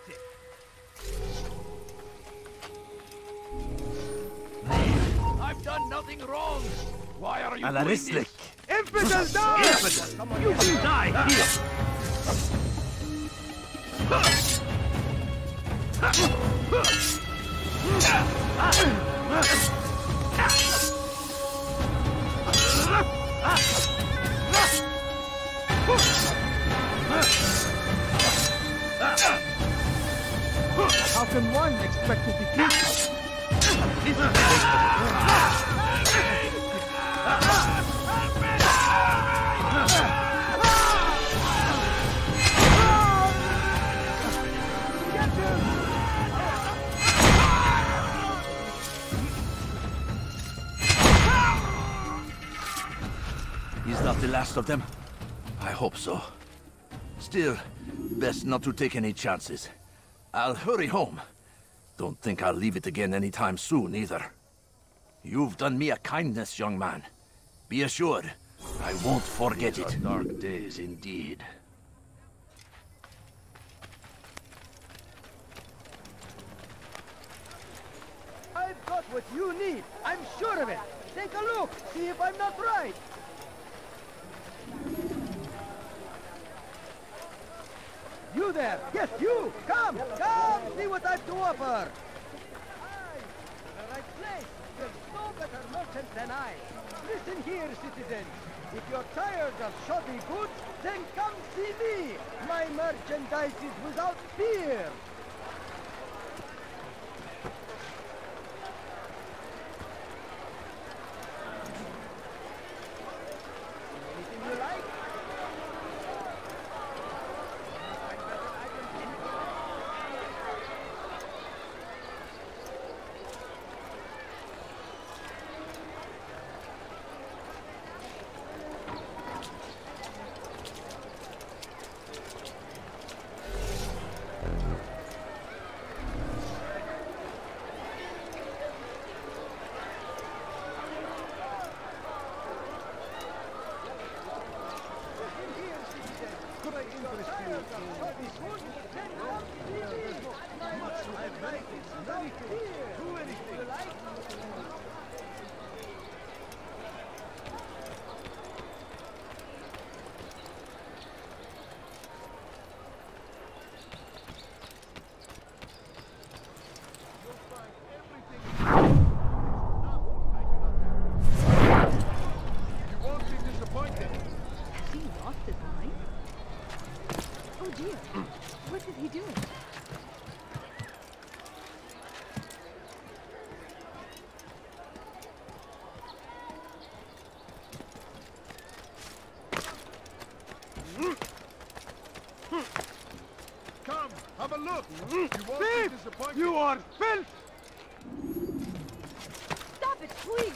it. I've done nothing wrong. Why are you doing this? Infidel, die! Infidel! You will die here! How can one expect to defeat us? He's not the last of them. I hope so. Still, best not to take any chances. I'll hurry home. Don't think I'll leave it again anytime soon, either. You've done me a kindness, young man. Be assured, I won't forget it. Dark days, indeed. I've got what you need. I'm sure of it. Take a look. See if I'm not right. You there. Yes, you. Come. Come. See what I've to offer. Aye. The right place. There's no better merchant than I. Listen here, citizens. If you're tired of shoddy goods, then come see me. My merchandise is without fear. Anything you like? Have a look! You won't be disappointed! You are filth! Stop it, please!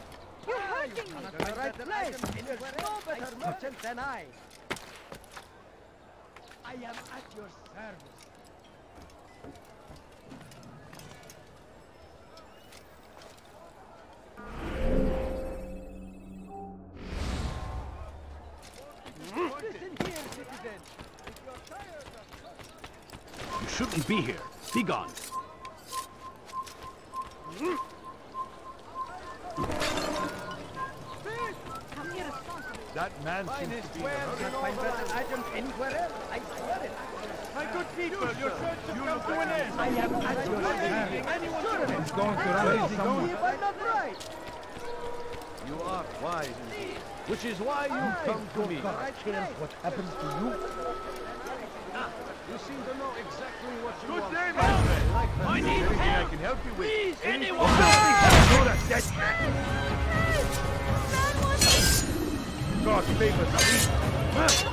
You're hurting me! The right place! There's no better merchant than I! I am at your service. Listen here, citizen! If you're tired of... You shouldn't be here. Be gone. That man seems to be can't find better items anywhere else. I swear it. My good people, your search has come to an end. I am at your service. I'm sure of it. He's going to run away somewhere. See if I'm not right. You are wise indeed, which is why you come to me. God cares what happens to you. You seem to know exactly what you want. Good day, my friend. Like that. I need Anything help. I can help you with. Please, anyone. God favors me.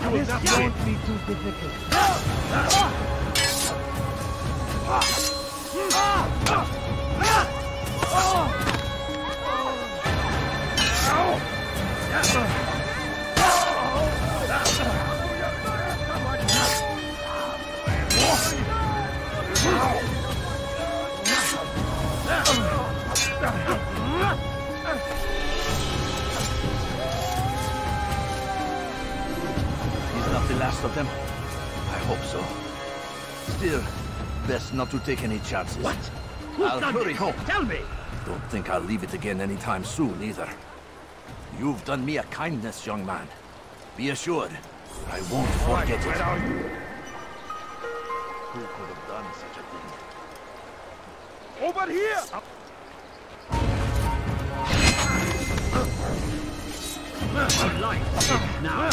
You will not Won't be too difficult. He's not the last of them. I hope so. Still, Best not to take any chances. What? I'll hurry home. Tell me! Don't think I'll leave it again anytime soon, either. You've done me a kindness, young man. Be assured, I won't forget it. Where are you? Who could have done such a thing? Over here! Light now.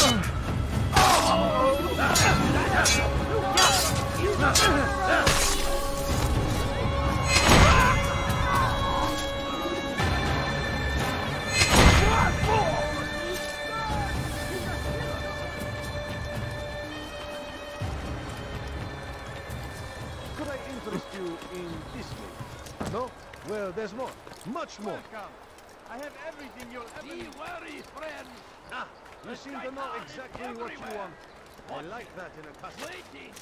Could I interest you in this way? No? Well, there's more. Much more. Welcome. I have everything you'll ever need. Be wary, friend. Ah, you seem to know exactly what you want. I like that in a customer. Waiting.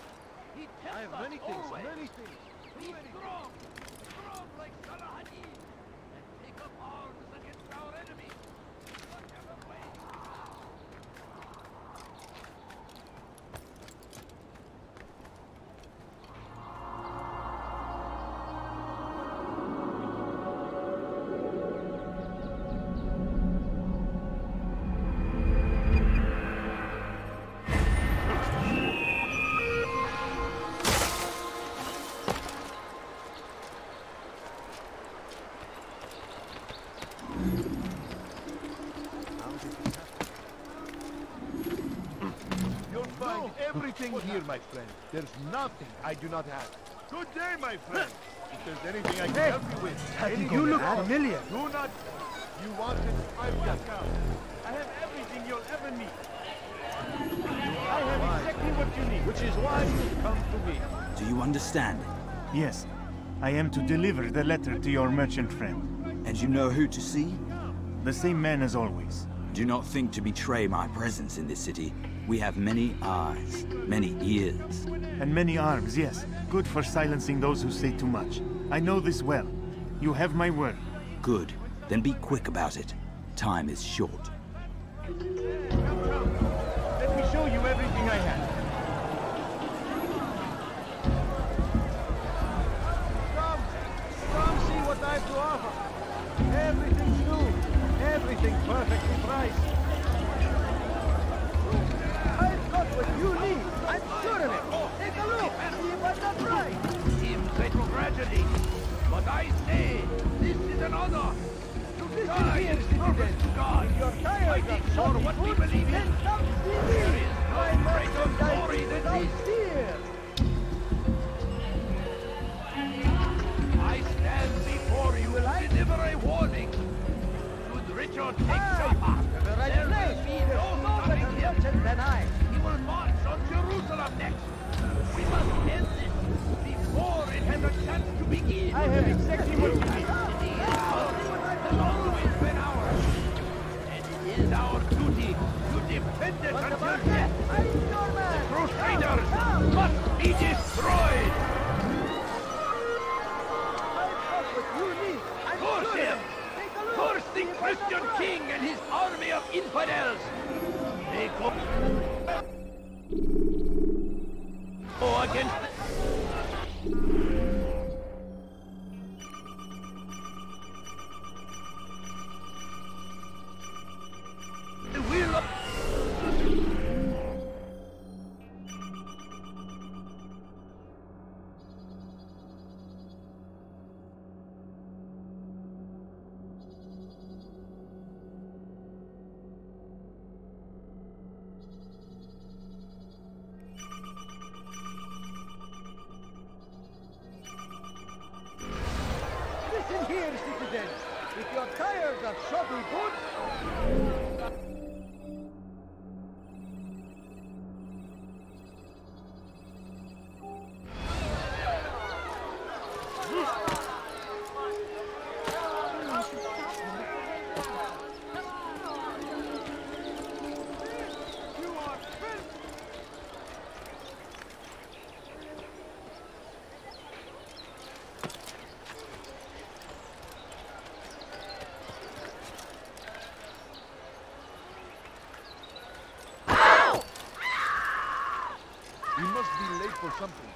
He I have many things, many things. Be strong. Strong like Salahadin. And take up arms against our enemies. Whatever way. Everything here, my friend. There's nothing I do not have. Good day, my friend. If there's anything I can help you with, You look familiar. do not. You want it? I've got it. I have everything you'll ever need. I have exactly what you need. Which is why you come to me. Do you understand? Yes. I am to deliver the letter to your merchant friend. And you know who to see? The same man as always. Do not think to betray my presence in this city. We have many eyes, many ears. And many arms, yes. Good for silencing those who say too much. I know this well. You have my word. Good. Then be quick about it. Time is short. Let me show you everything I have. Come see what I have to offer. Everything's new. Everything perfectly priced. I've got what you need. I'm sure of it. Take a look. See if I've got right. Seems like a tragedy. But I say, this is an honor. To die in service to God. Fighting for what we believe in. There is no greater glory than this. I stand before you to deliver a warning. Should Richard take Jaffa, there will be no stopping him. He will march on Jerusalem next. We must end this before it has a chance to begin. I have exactly what you need. City is ours, has always been ours. And it is our duty to defend it until death. The Crusaders must be destroyed. Curse him! Curse the Christian king and his army of infidels! They go against the will of... Listen here, citizens. If you're tired of shoddy goods, We must be late for something.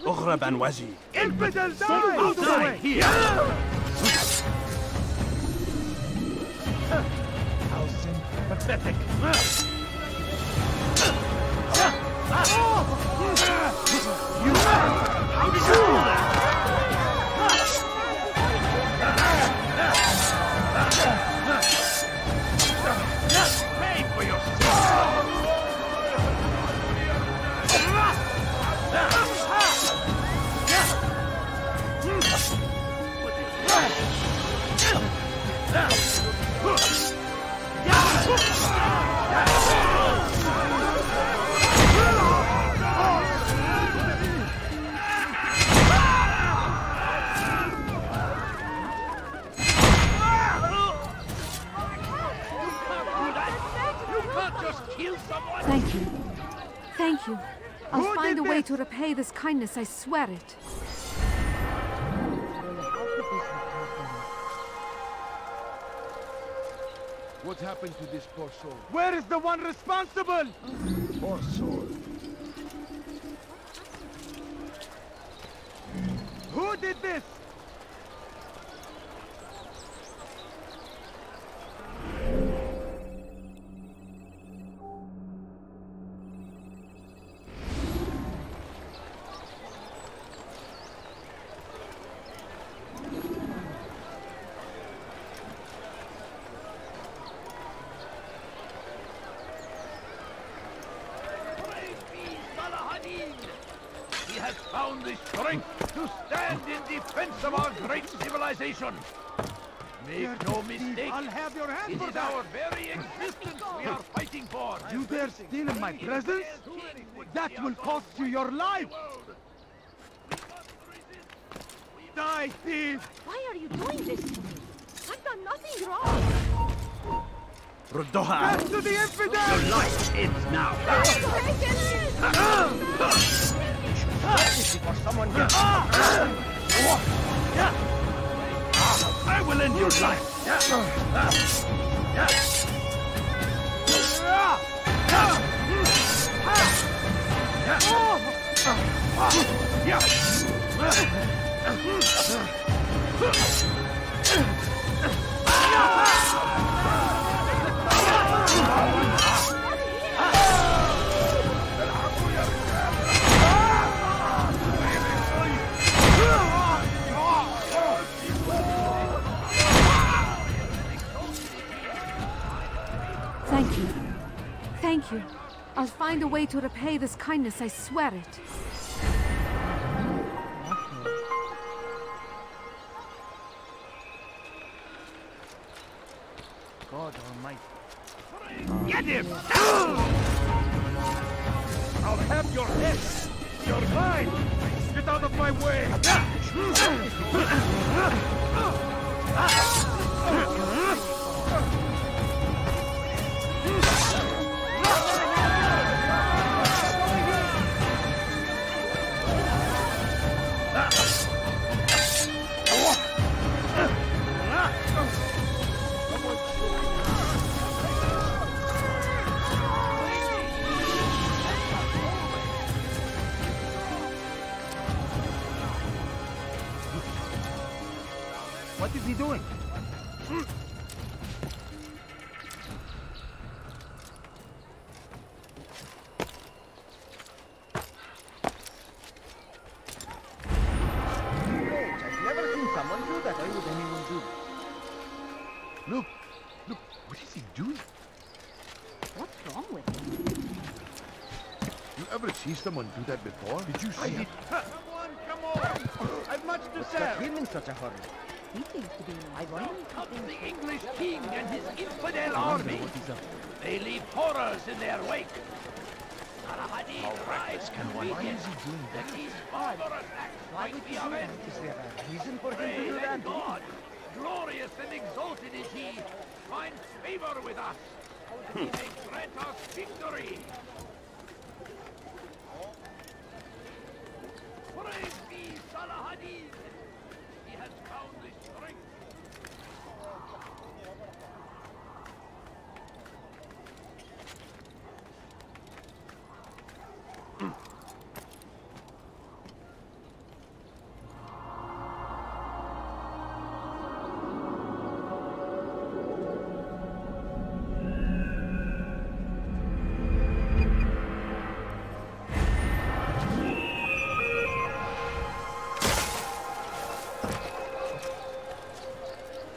Oghra Banwazi. Infidel, die here! How pathetic. You! How did you do that? Pay for yourself! Thank you. Thank you. I'll find a way to repay this kindness, I swear it. What happened to this poor soul? Where is the one responsible? Poor soul. Who did this? He has found the strength to stand in defense of our great civilization. Make no mistake, I'll have your hand it for is that. our very existence we are fighting for. You dare steal in my presence? That will cost you your life! Die, thief! Why are you doing this to me? I've done nothing wrong. Ruddoha! Back to the infidel! Your life ends now. This is for someone here. I will end your life. Thank you. Thank you. I'll find a way to repay this kindness, I swear it. God almighty. Get him! I'll have your head. You're mine. Get out of my way! What is he doing? I've never seen someone do that. Why would anyone do that? Look! Look! What is he doing? What's wrong with him? You ever see someone do that before? Did you see it? Come on! I've much to say. What's got him in such a hurry? He seems to be Of the English king and his infidel army. They leave horrors in their wake. Salahadin cries can one? Why is he doing that? These barbarous acts Why would he do that? Is there a reason for him to do that? God, glorious and exalted is he, finds favor with us. He may grant us victory. Praise be Salahadin. He has found the strength.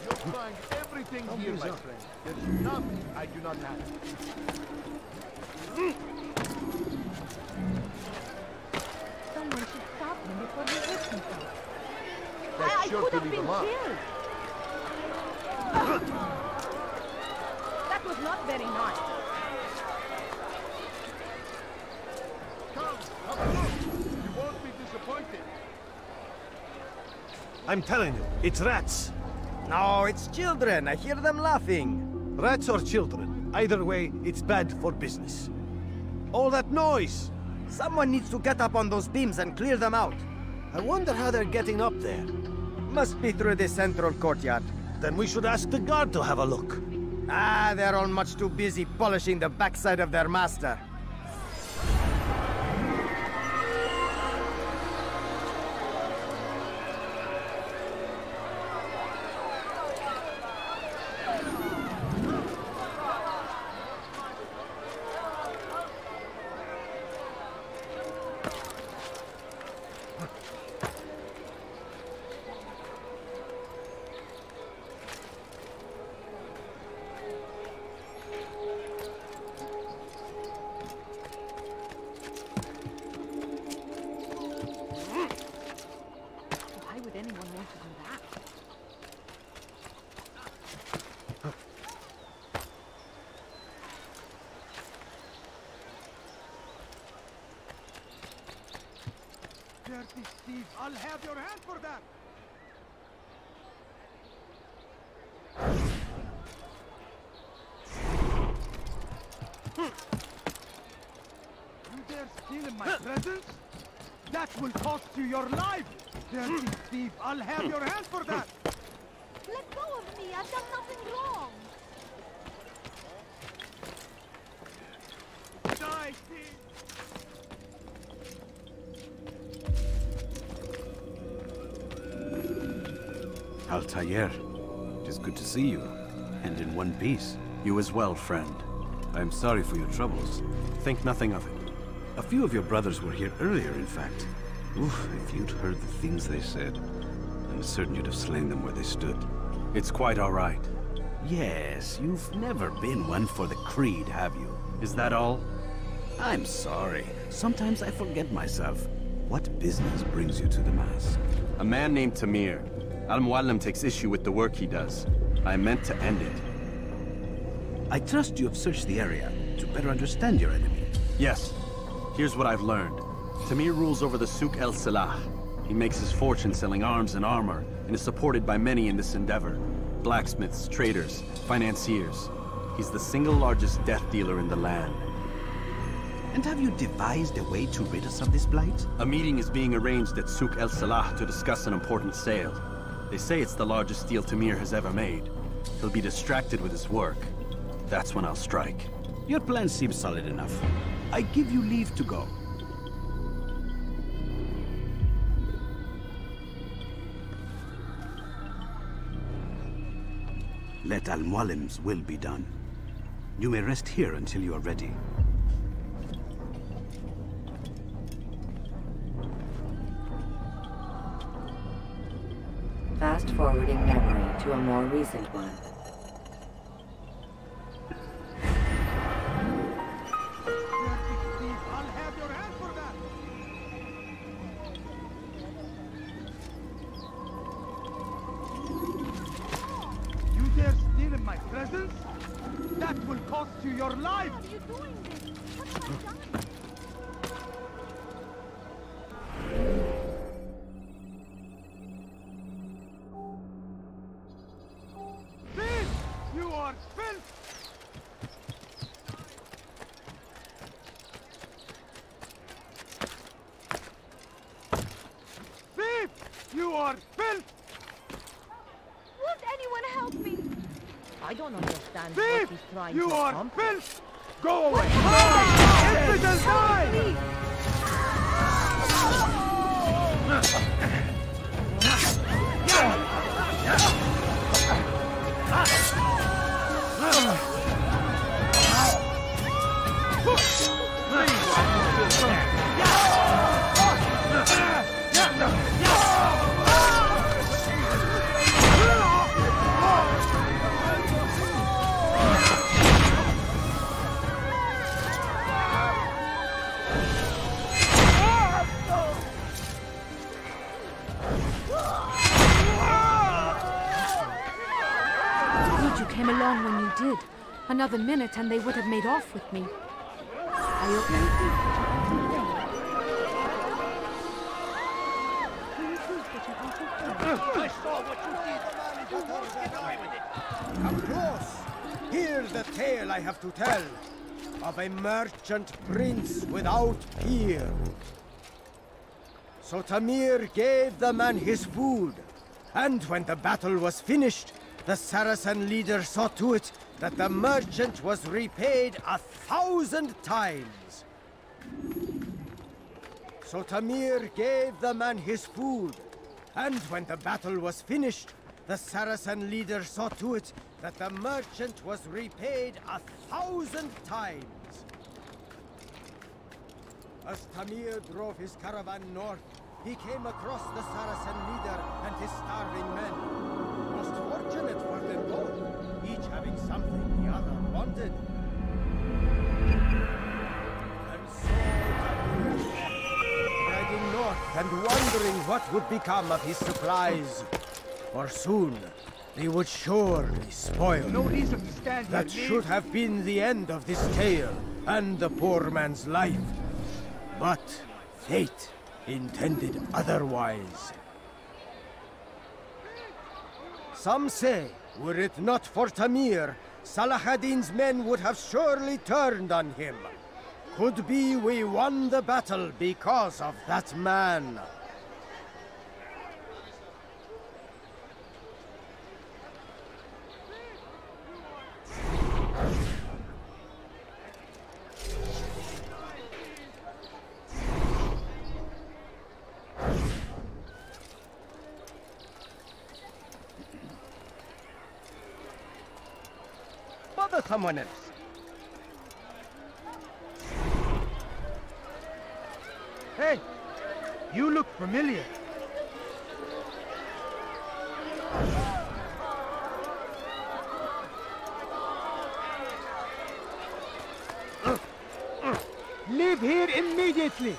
You'll find everything here, my friend. There's nothing I do not have. Someone should stop him before he hurts himself. That's I sure could to have leave been him up. killed. That was not very nice. You won't be disappointed. I'm telling you, it's rats. No, it's children. I hear them laughing. Rats or children. Either way, it's bad for business. All that noise! Someone needs to get up on those beams and clear them out. I wonder how they're getting up there. Must be through the central courtyard. Then we should ask the guard to have a look. Ah, they're all much too busy polishing the backside of their master. Why would anyone want to do that? Dirty thief! I'll have your hand for that! You dare steal in my presence? That will cost you your life! Dirty thief! I'll have your hand for that! Let go of me! I've done nothing wrong! Die, thief! Altair, it is good to see you, and in one piece. You as well, friend. I am sorry for your troubles. Think nothing of it. A few of your brothers were here earlier, in fact. Oof, if you'd heard the things they said, I'm certain you'd have slain them where they stood. It's quite all right. Yes, you've never been one for the creed, have you? Is that all? I'm sorry. Sometimes I forget myself. What business brings you to the Mass? A man named Tamir. Al-Mualim takes issue with the work he does. I meant to end it. I trust you have searched the area to better understand your enemy. Yes. Here's what I've learned. Tamir rules over the Souk El Salah. He makes his fortune selling arms and armor, and is supported by many in this endeavor. Blacksmiths, traders, financiers. He's the single largest death dealer in the land. And have you devised a way to rid us of this blight? A meeting is being arranged at Souk El Salah to discuss an important sale. They say it's the largest deal Tamir has ever made. He'll be distracted with his work. That's when I'll strike. Your plan seems solid enough. I give you leave to go. Let Al-Mualim's will be done. You may rest here until you are ready. Fast-forwarding memory to a more recent one. You dare steal in my presence? That will cost you your life! How are you doing this? What have I done? You are filth! Thief! You are filth! Won't anyone help me? I don't understand Thief! what he's trying You to are accomplish. filth! Go away! Infidel die! Good you came along when you did. Another minute and they would have made off with me. Are you I saw what you did! You won't get away with it! Come close! Hear the tale I have to tell of a merchant prince without peer. So Tamir gave the man his food, and when the battle was finished, the Saracen leader saw to it that the merchant was repaid 1,000 times. So Tamir gave the man his food, and when the battle was finished, the Saracen leader saw to it that the merchant was repaid 1,000 times. As Tamir drove his caravan north, he came across the Saracen leader and his starving men. Most fortunate for them both, each having something the other wanted. And so Tamir left, riding north and wondering what would become of his supplies. For soon, they would surely spoil. No reason to stand here. That should have been the end of this tale and the poor man's life. But fate intended otherwise. Some say, were it not for Tamir, Salah ad-Din's men would have surely turned on him. Could be we won the battle because of that man. Bother someone else. Hey! You look familiar. Leave here immediately!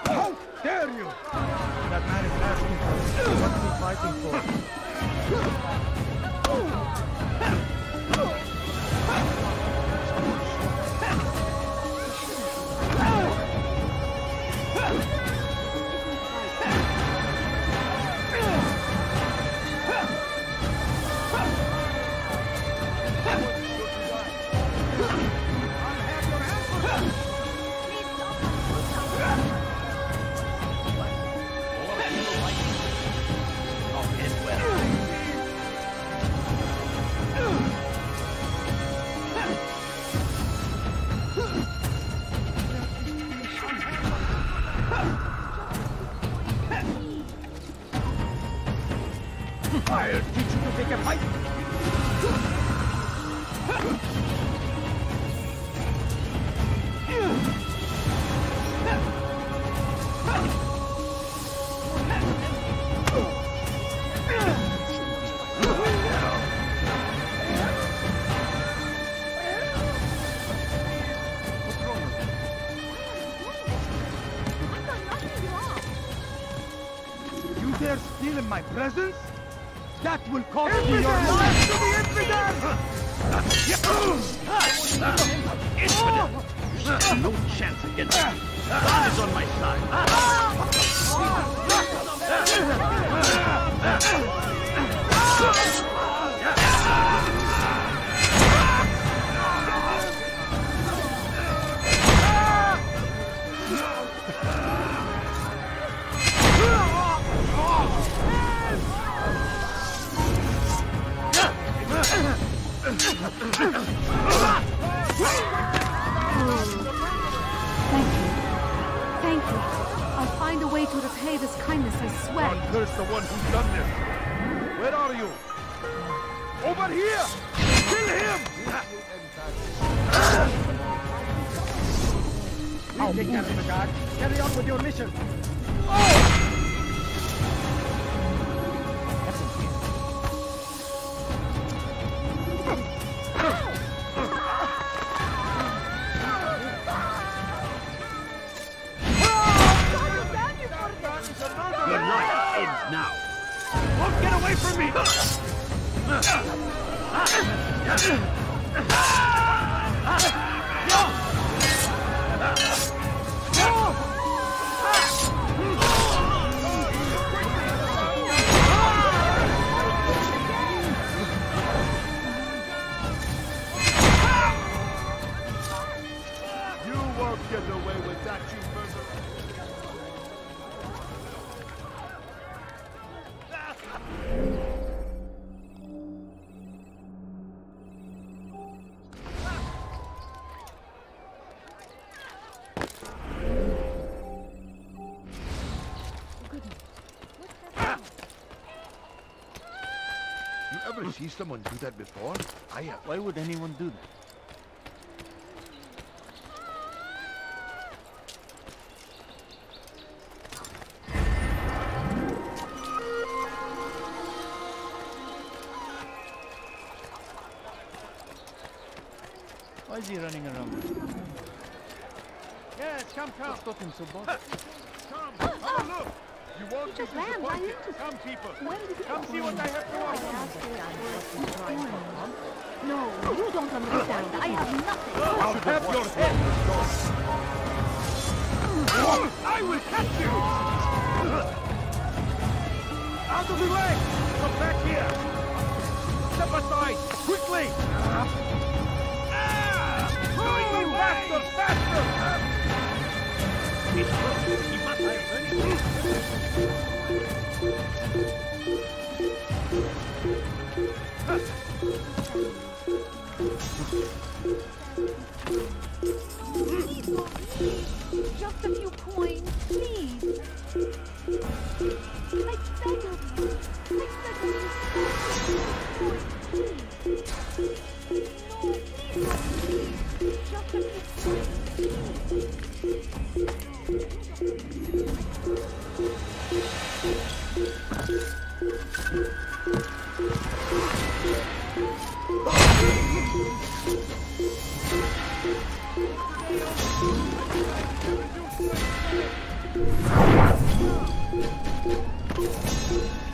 How dare you! That man is fighting for? I'll teach you to take a fight. You dare steal in my presence? That will cost you your life to the infidel! Infidel! You stand no chance against me. God is on my Thank you. I'll find a way to repay this kindness, I swear. God curse the one who's done this. Where are you? Over here! Kill him! I'll take care of the guard. Carry on with your mission. Your life ends now. Won't get away from me! You won't get away with that, you murderer! You ever see someone do that before? I have. Why would anyone do that? Why is he running around? Yes, come. What's got him so bothered? Come, have a look! You won't be disappointed. Come, people. Come see what I have to offer. No, you don't understand. I have nothing. I'll have your head. I will catch you! Out of the way! Come back here! Step aside! Quickly! Going faster! Faster! He must Just a few coins, please. I beg of you. I beg of you. No, please. Just a few coins,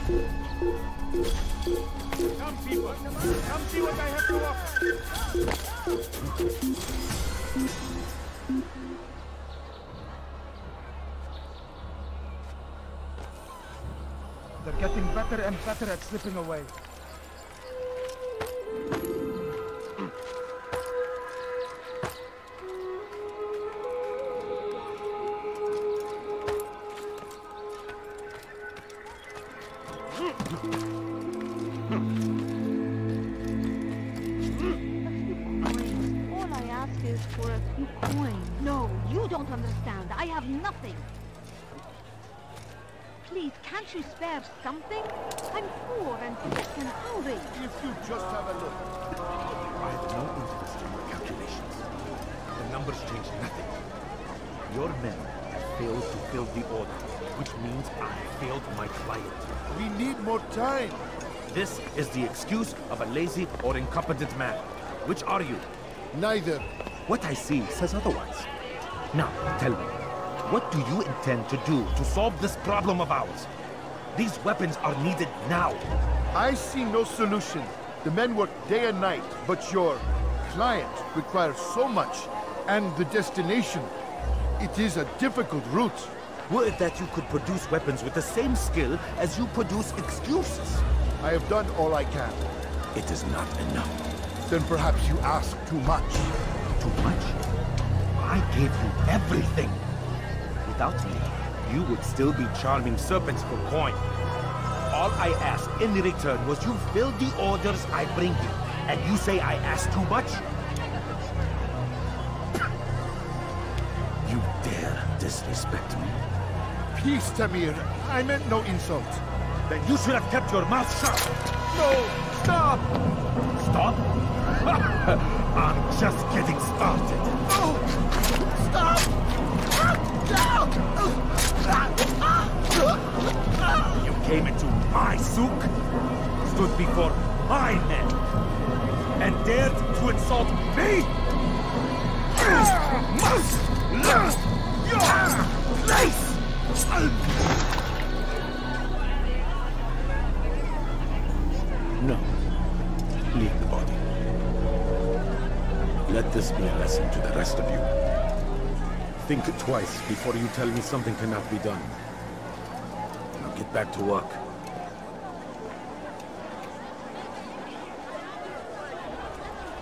Come, people. Come see what I have to offer. They're getting better and better at slipping away. All I ask is for a few coins. No, you don't understand. I have nothing. Please, can't you spare something? I'm poor and sick and hungry. If you just have a look. I have no interest in your calculations. The numbers change nothing. Your men have failed to fill the order, which means I failed my client. We need more time. This is the excuse of a lazy or incompetent man. Which are you? Neither. What I see says otherwise. Now, tell me, what do you intend to do to solve this problem of ours? These weapons are needed now. I see no solution. The men work day and night, but your client requires so much, and the destination. It is a difficult route. Would that you could produce weapons with the same skill as you produce excuses. I have done all I can. It is not enough. Then perhaps you ask too much. Too much? I gave you everything. Without me, you would still be charming serpents for coin. All I ask in return was you fill the orders I bring you. And you say I ask too much? You dare disrespect me? Peace, Tamir. I meant no insult. Then you should have kept your mouth shut. No! Stop! Stop? I'm just getting started. Oh! Stop! You came into my souk, stood before my men, and dared to insult me? You must learn your place! No. Leave the body. Let this be a lesson to the rest of you. Think twice before you tell me something cannot be done. Now get back to work.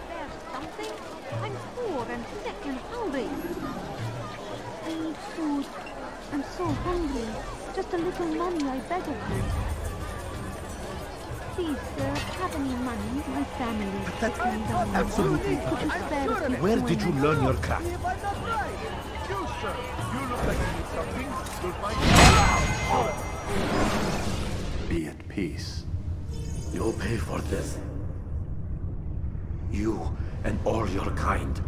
There's something? I'm poor and sick and hungry. I need food. I'm so hungry. Just a little money, I beg of you. Please, sir, have any money? My family is sick and dying. Absolutely. Could you spare a few Where did you coins? learn your craft? You, sir. You look like you need something. You'll find it. Be at peace. You'll pay for this. You and all your kind.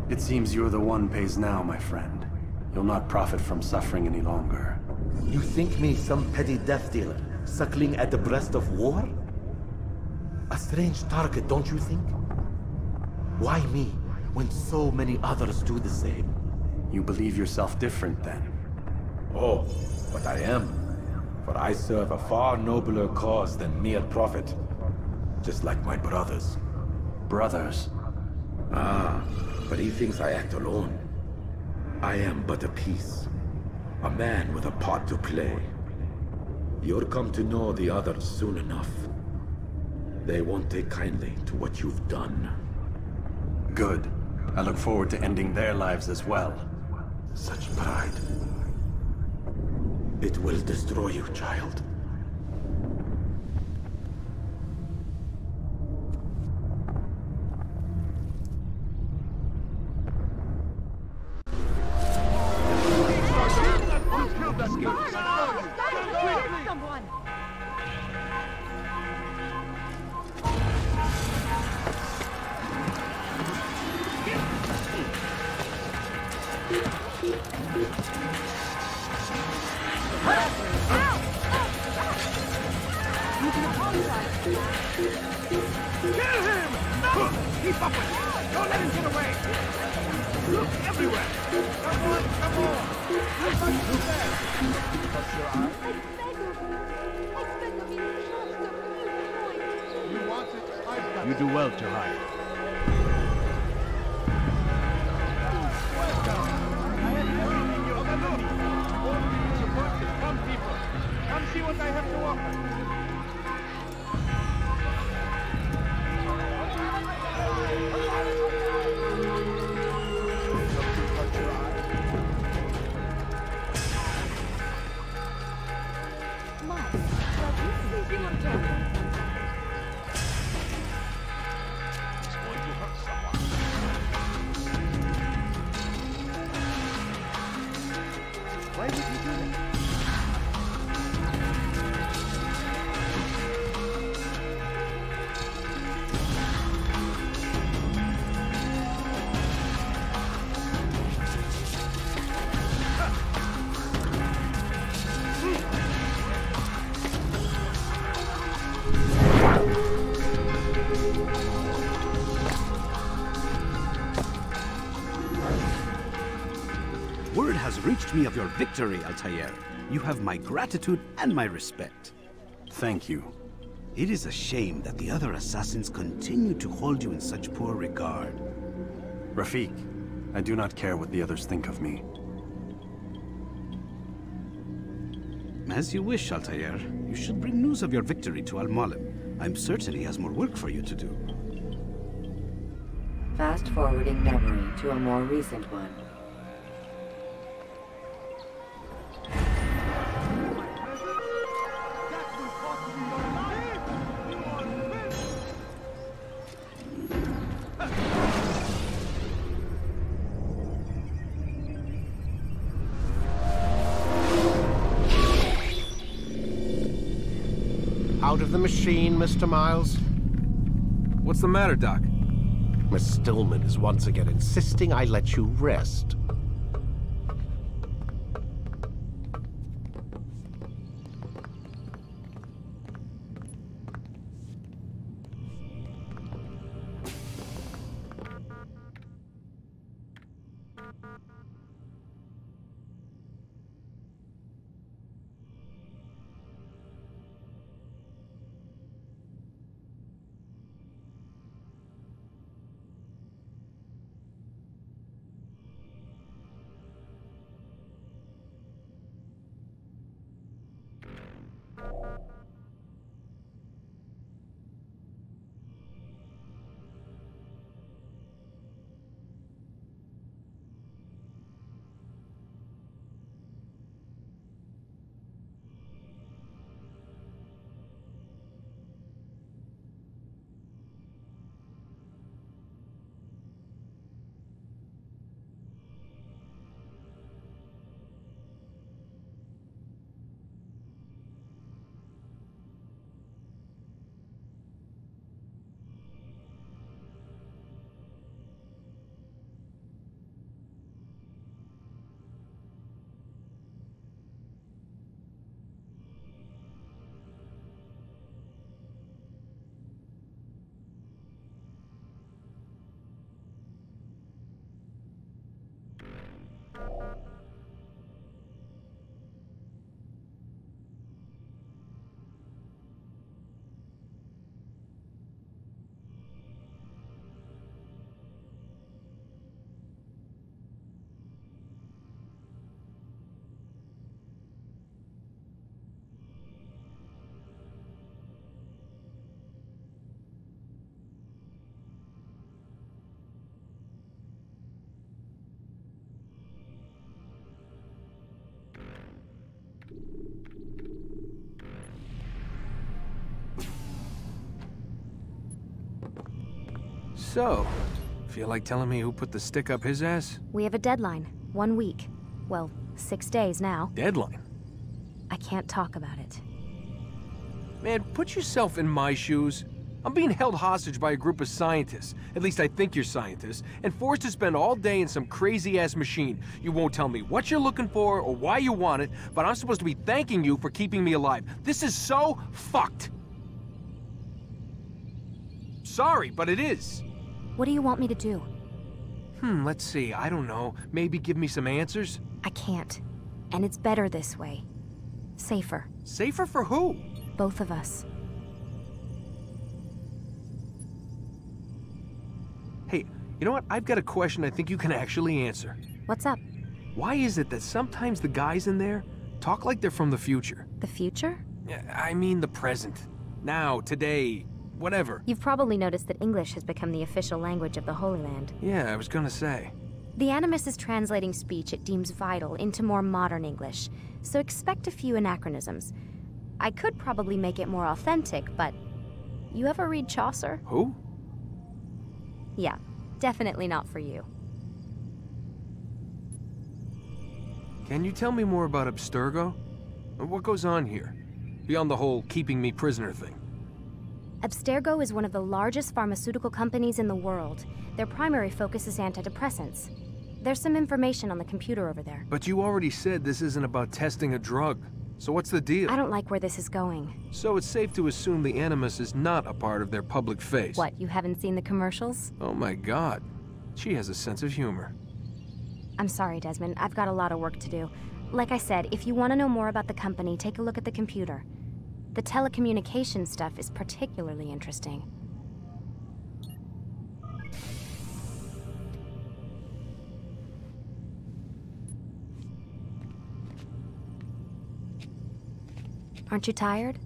It seems you're the one pays now, my friend. You'll not profit from suffering any longer. You think me some petty death dealer, suckling at the breast of war? A strange target, don't you think? Why me, when so many others do the same? You believe yourself different, then? Oh, but I am. For I serve a far nobler cause than mere profit. Just like my brothers. Brothers? Ah, but he thinks I act alone. I am but a piece. A man with a part to play. You'll come to know the others soon enough. They won't take kindly to what you've done. Good. I look forward to ending their lives as well. Such pride. It will destroy you, child. Someone! You can apologize. Kill him! No! Keep up with him! Don't let him get away! Look everywhere! Come on, come on! You must do that! Touch your eye. I beg of you, You do well to hide. Come, people. Come see what I have to offer. Why would you do that? Word has reached me of your victory, Altair. You have my gratitude and my respect. Thank you. It is a shame that the other assassins continue to hold you in such poor regard. Rafik, I do not care what the others think of me. As you wish, Altair. You should bring news of your victory to Al-Mualim. I'm certain he has more work for you to do. Fast-forwarding memory to a more recent one. Out of the machine, Mr. Miles? What's the matter, Doc? Miss Stillman is once again insisting I let you rest. So, feel like telling me who put the stick up his ass? We have a deadline. 1 week. Well, 6 days now. Deadline? I can't talk about it. Man, put yourself in my shoes. I'm being held hostage by a group of scientists. At least I think you're scientists. And forced to spend all day in some crazy-ass machine. You won't tell me what you're looking for or why you want it, but I'm supposed to be thanking you for keeping me alive. This is so fucked. Sorry, but it is. What do you want me to do? Let's see. I don't know. Maybe give me some answers? I can't. And it's better this way. Safer. Safer for who? Both of us. You know what? I've got a question I think you can actually answer. What's up? Why is it that sometimes the guys in there talk like they're from the future? The future? I mean the present. Now, today, whatever. You've probably noticed that English has become the official language of the Holy Land. Yeah, I was gonna say. The Animus is translating speech it deems vital into more modern English, so expect a few anachronisms. I could probably make it more authentic, but... You ever read Chaucer? Who? Yeah, definitely not for you. Can you tell me more about Abstergo? What goes on here? Beyond the whole keeping me prisoner thing. Abstergo is one of the largest pharmaceutical companies in the world. Their primary focus is antidepressants. There's some information on the computer over there. But you already said this isn't about testing a drug. So what's the deal? I don't like where this is going. So it's safe to assume the Animus is not a part of their public face. What, you haven't seen the commercials? Oh my god. She has a sense of humor. I'm sorry, Desmond. I've got a lot of work to do. Like I said, if you want to know more about the company, take a look at the computer. The telecommunications stuff is particularly interesting. Aren't you tired?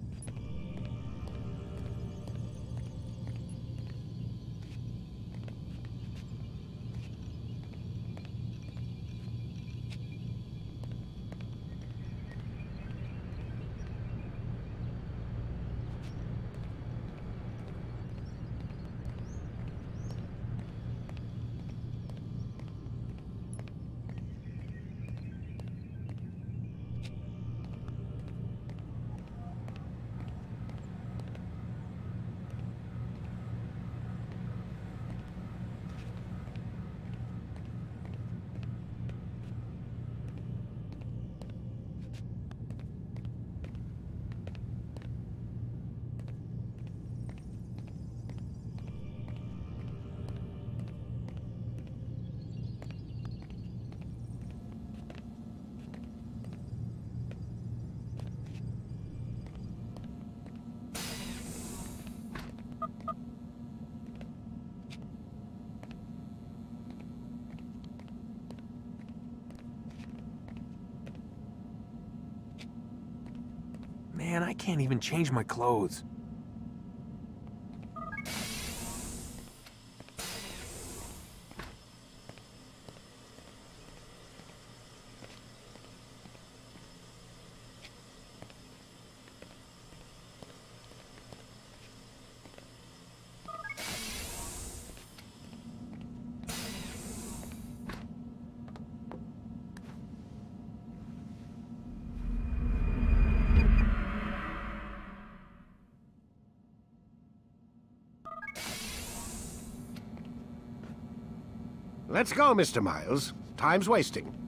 Man, I can't even change my clothes. Let's go, Mr. Miles. Time's wasting.